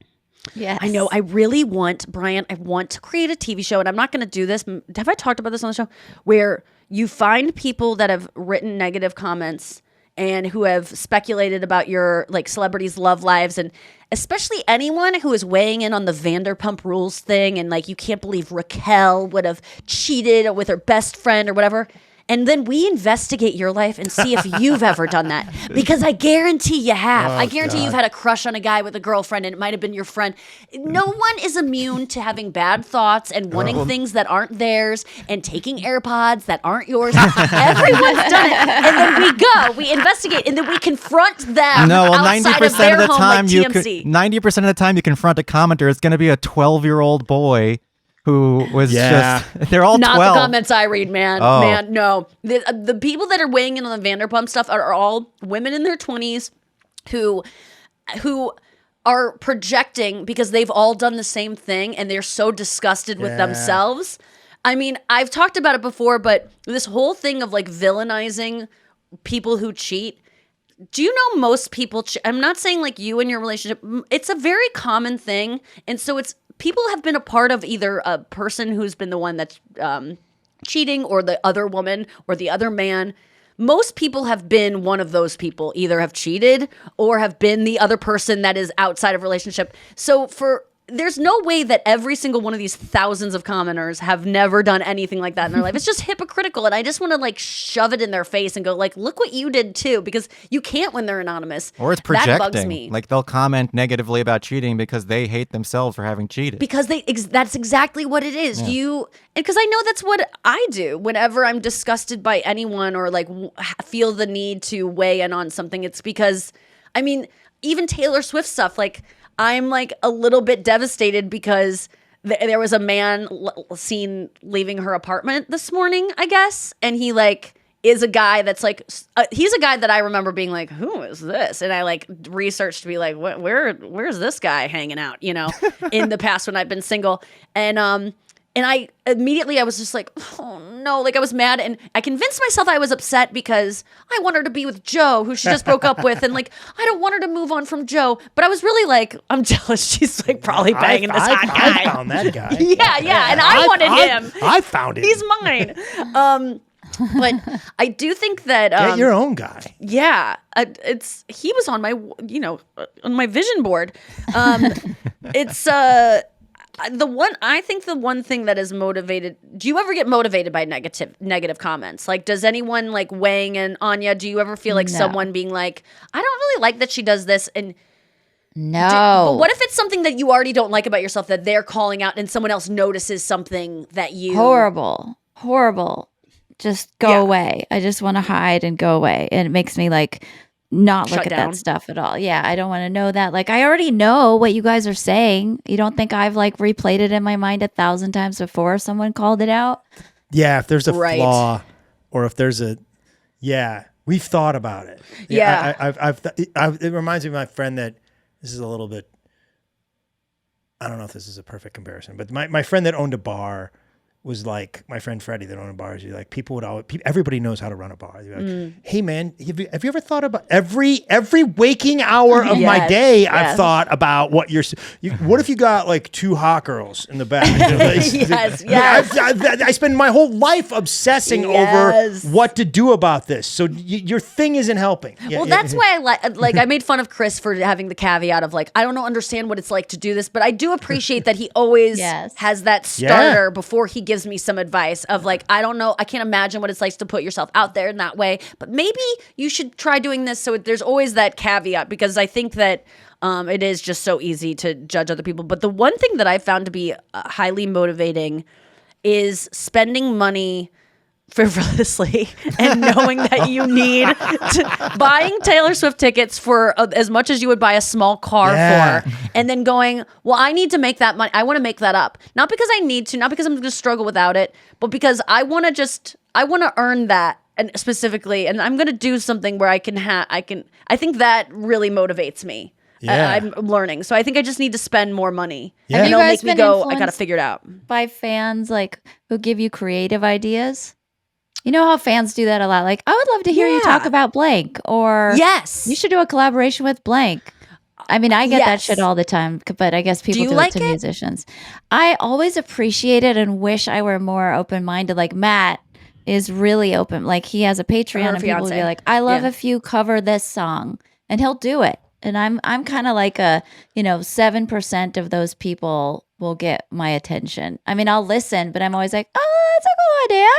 Yes. I know. I really want, Brian, I want to create a TV show, and I'm not going to do this. Have I talked about this on the show? Where you find people that have written negative comments and who have speculated about your celebrities' love lives, and especially anyone who is weighing in on the Vanderpump Rules thing, and you can't believe Raquel would have cheated with her best friend or whatever. And then we investigate your life and see if you've ever done that. Because I guarantee you have. I guarantee you've had a crush on a guy with a girlfriend and it might have been your friend. No one is immune to having bad thoughts and wanting things that aren't theirs and taking AirPods that aren't yours. Everyone's done it. And then we investigate, and then we confront them outside of their home like TMZ. 90% of the time you confront a commenter, it's going to be a 12-year-old boy who was they're all Not 12. the comments I read, man. Oh. Man, no. The people that are weighing in on the Vanderpump stuff are all women in their 20s who are projecting because they've all done the same thing and they're so disgusted with themselves. I've talked about it before, but this whole thing of villainizing people who cheat. Do you know most people I'm not saying you in your relationship. It's a very common thing. And so people have been a part of either a person who's been the one that's cheating, or the other woman, or the other man. Most people have been one of those people, either have cheated or have been the other person that is outside of relationship. So there's no way that every single one of these thousands of commenters have never done anything like that in their life. It's just hypocritical. And I just want to shove it in their face and go look what you did too, because you can't when they're anonymous. Or it's projecting. That bugs me. They'll comment negatively about cheating because they hate themselves for having cheated. Because that's exactly what it is. Because I know that's what I do whenever I'm disgusted by anyone or feel the need to weigh in on something. It's because, even Taylor Swift stuff, I'm a little bit devastated because there was a man seen leaving her apartment this morning, I guess. And he is a guy that's like, he's a guy that I remember being like, who is this? And I like researched to be like, where's this guy hanging out, you know, in the past when I've been single. And I immediately, I was just like, oh no, like I was mad. And I convinced myself I was upset because I want her to be with Joe, who she just broke up with. And like, I don't want her to move on from Joe. But I was really like, I'm jealous. She's like probably banging this hot guy. I found that guy. Yeah. And I wanted him. I found it. He's mine. But I do think that get your own guy. Yeah, he was on my on my vision board. It's the one thing that is motivated. Do you ever get motivated by negative comments? Like, does anyone like weighing in Anya? Do you ever feel like someone being like, I don't really like that she does this? And but what if it's something that you already don't like about yourself that they're calling out, and someone else notices something that you horrible. Just go away. I just want to hide and go away, and it makes me like not look at that stuff at all. Yeah, I don't want to know that. Like, I already know what you guys are saying. You don't think I've like replayed it in my mind 1,000 times before someone called it out? Yeah, if there's a flaw, or if there's we've thought about it. It reminds me of my friend that this is a little bit. I don't know if this is a perfect comparison, but my friend that owned a bar was like my friend Freddie that owned a bar. Like everybody knows how to run a bar. Like, hey man, have you ever thought about every waking hour of my day? I've thought about what what if you got like 2 hot girls in the back? I spend my whole life obsessing over what to do about this. So your thing isn't helping. Well, that's why I made fun of Chris for having the caveat of like, I don't understand what it's like to do this, but I do appreciate that he always has that starter before he gives me some advice of like, I don't know, I can't imagine what it's like to put yourself out there in that way, but maybe you should try doing this. So there's always that caveat, because I think that it is just so easy to judge other people. But the one thing that I found to be highly motivating is spending money frivolously and knowing that you need buying Taylor Swift tickets for as much as you would buy a small car for, and then going, well, I need to make that money. I want to make that up. Not because I need to, not because I'm going to struggle without it, but because I want to earn that. And specifically, and I'm going to do something where I think that really motivates me. Yeah. I'm learning. So I think I just need to spend more money. Yeah. And you guys make me go, I got to figure it out. By fans like who give you creative ideas? You know how fans do that a lot? Like, I would love to hear you talk about blank, or you should do a collaboration with blank. I mean, I get that shit all the time, but I guess people do it to musicians. I always appreciate it and wish I were more open-minded. Like Matt is really open. Like, he has a Patreon, and people will be like, I love if you cover this song, and he'll do it. And I'm kind of like 7% of those people will get my attention. I mean, I'll listen, but I'm always like, oh, that's a cool idea.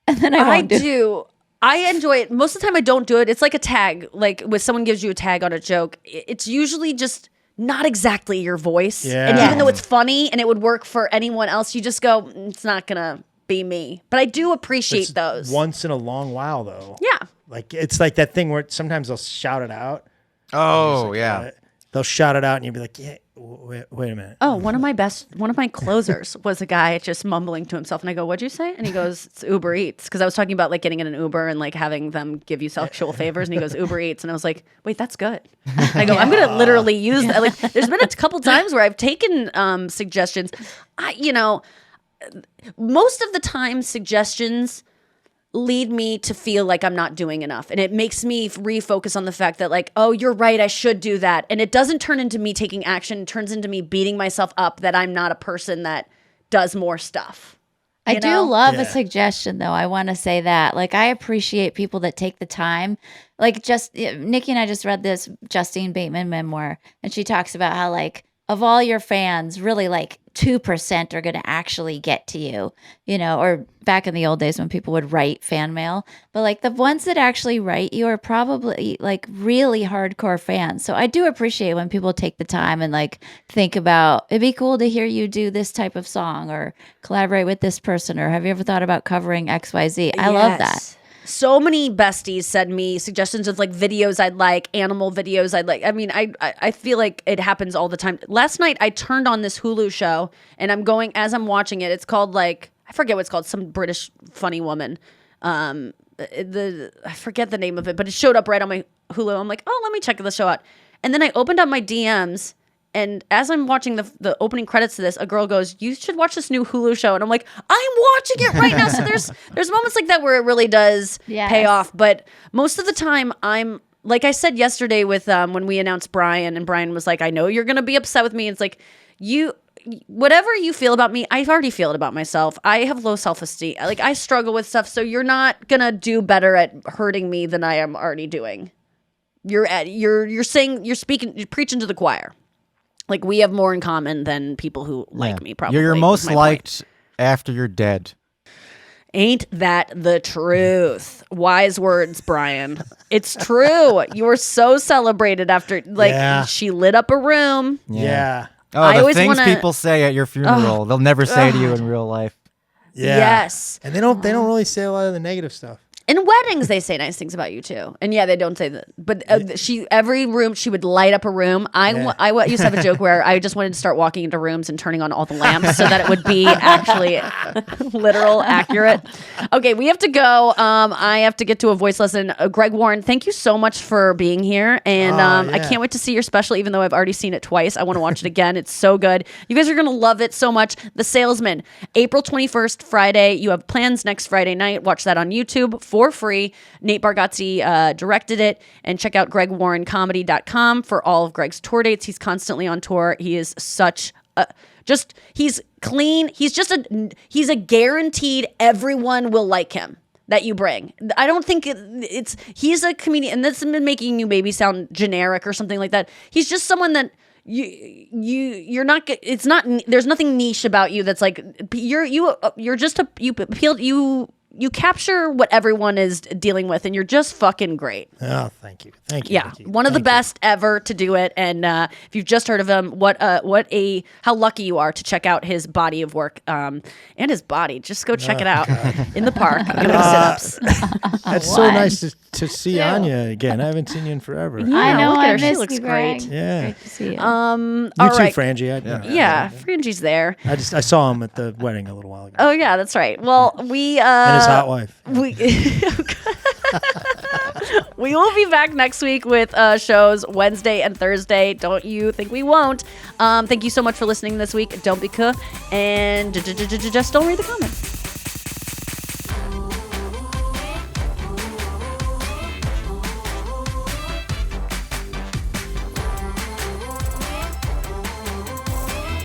And then I do. I enjoy it. Most of the time I don't do it. It's like a tag. Like when someone gives you a tag on a joke, it's usually just not exactly your voice. Yeah. And even though it's funny and it would work for anyone else, you just go, it's not going to be me. But I do appreciate those. Once in a long while, though. Yeah. Like, it's like that thing where sometimes they'll shout it out. Oh, yeah. They'll shout it out and you'll be like, yeah, wait a minute. Oh, one of my closers was a guy just mumbling to himself, and I go, what'd you say? And he goes, it's Uber Eats. Because I was talking about like getting in an Uber and like having them give you sexual favors, and he goes, Uber Eats. And I was like, wait, that's good. And I go, I'm going to literally use that. Like, there's been a couple times where I've taken suggestions. Most of the time suggestions lead me to feel like I'm not doing enough. And it makes me refocus on the fact that like, oh, you're right, I should do that. And it doesn't turn into me taking action. It turns into me beating myself up that I'm not a person that does more stuff. I do love a suggestion, though. I want to say that. Like, I appreciate people that take the time. Like, Nikki and I just read this Justine Bateman memoir, and she talks about how, like, of all your fans, really like 2% are going to actually get to you, or back in the old days when people would write fan mail. But like the ones that actually write you are probably like really hardcore fans. So I do appreciate when people take the time and like think about, it'd be cool to hear you do this type of song or collaborate with this person, or have you ever thought about covering XYZ? I love that. So many besties send me suggestions of like videos I'd like, animal videos I'd like. I mean, I feel like it happens all the time. Last night I turned on this Hulu show, and as I'm watching it, it's called like, I forget what it's called, some British funny woman. I forget the name of it, but it showed up right on my Hulu. I'm like, oh, let me check the show out. And then I opened up my DMs, and as I'm watching the opening credits to this, a girl goes, "You should watch this new Hulu show." And I'm like, I'm watching it right now. So there's moments like that where it really does pay off. But most of the time, I'm like I said yesterday with when we announced Brian, and Brian was like, "I know you're gonna be upset with me." It's like whatever you feel about me, I already feel it about myself. I have low self-esteem. Like I struggle with stuff, so you're not gonna do better at hurting me than I am already doing. You're preaching to the choir. Like we have more in common than people who like me. Probably you're most liked after you're dead. Ain't that the truth? Wise words, Brian. It's true. You were so celebrated after she lit up a room. Yeah. Oh, the things people say at your funeral, they'll never say to you in real life. Yeah. Yes. And they don't really say a lot of the negative stuff. In weddings, they say nice things about you too, and they don't say that. But every room she would light up a room. I used to have a joke where I just wanted to start walking into rooms and turning on all the lamps so that it would be actually literal, accurate. Okay, we have to go. I have to get to a voice lesson. Greg Warren, thank you so much for being here, and I can't wait to see your special. Even though I've already seen it twice, I want to watch it again. It's so good. You guys are gonna love it so much. The Salesman, April 21st, Friday. You have plans next Friday night. Watch that on YouTube for free. Nate Bargatze directed it, and check out gregwarrencomedy.com for all of Greg's tour dates. He's constantly on tour. He is such he's clean. He's a guaranteed everyone will like him that you bring. I don't think he's a comedian, and this has been making you maybe sound generic or something like that. He's just someone that you're not, it's not, there's nothing niche about you that's like, you're just you capture what everyone is dealing with, and you're just fucking great. Oh, thank you. Yeah, one of the best ever to do it. And if you've just heard of him, how lucky you are to check out his body of work and his body. Just go check it out in the park. Doing sit-ups. That's so nice to see Anya again. I haven't seen you in forever. Yeah, I know. look at her. She looks great. Yeah. Great to see you. You all too, right. Frangie. Frangie's there. I saw him at the wedding a little while ago. Oh yeah, that's right. Well, we and his hot wife. We will be back next week with shows Wednesday and Thursday. Don't you think we won't? Thank you so much for listening this week. Don't be cool, and just don't read the comments.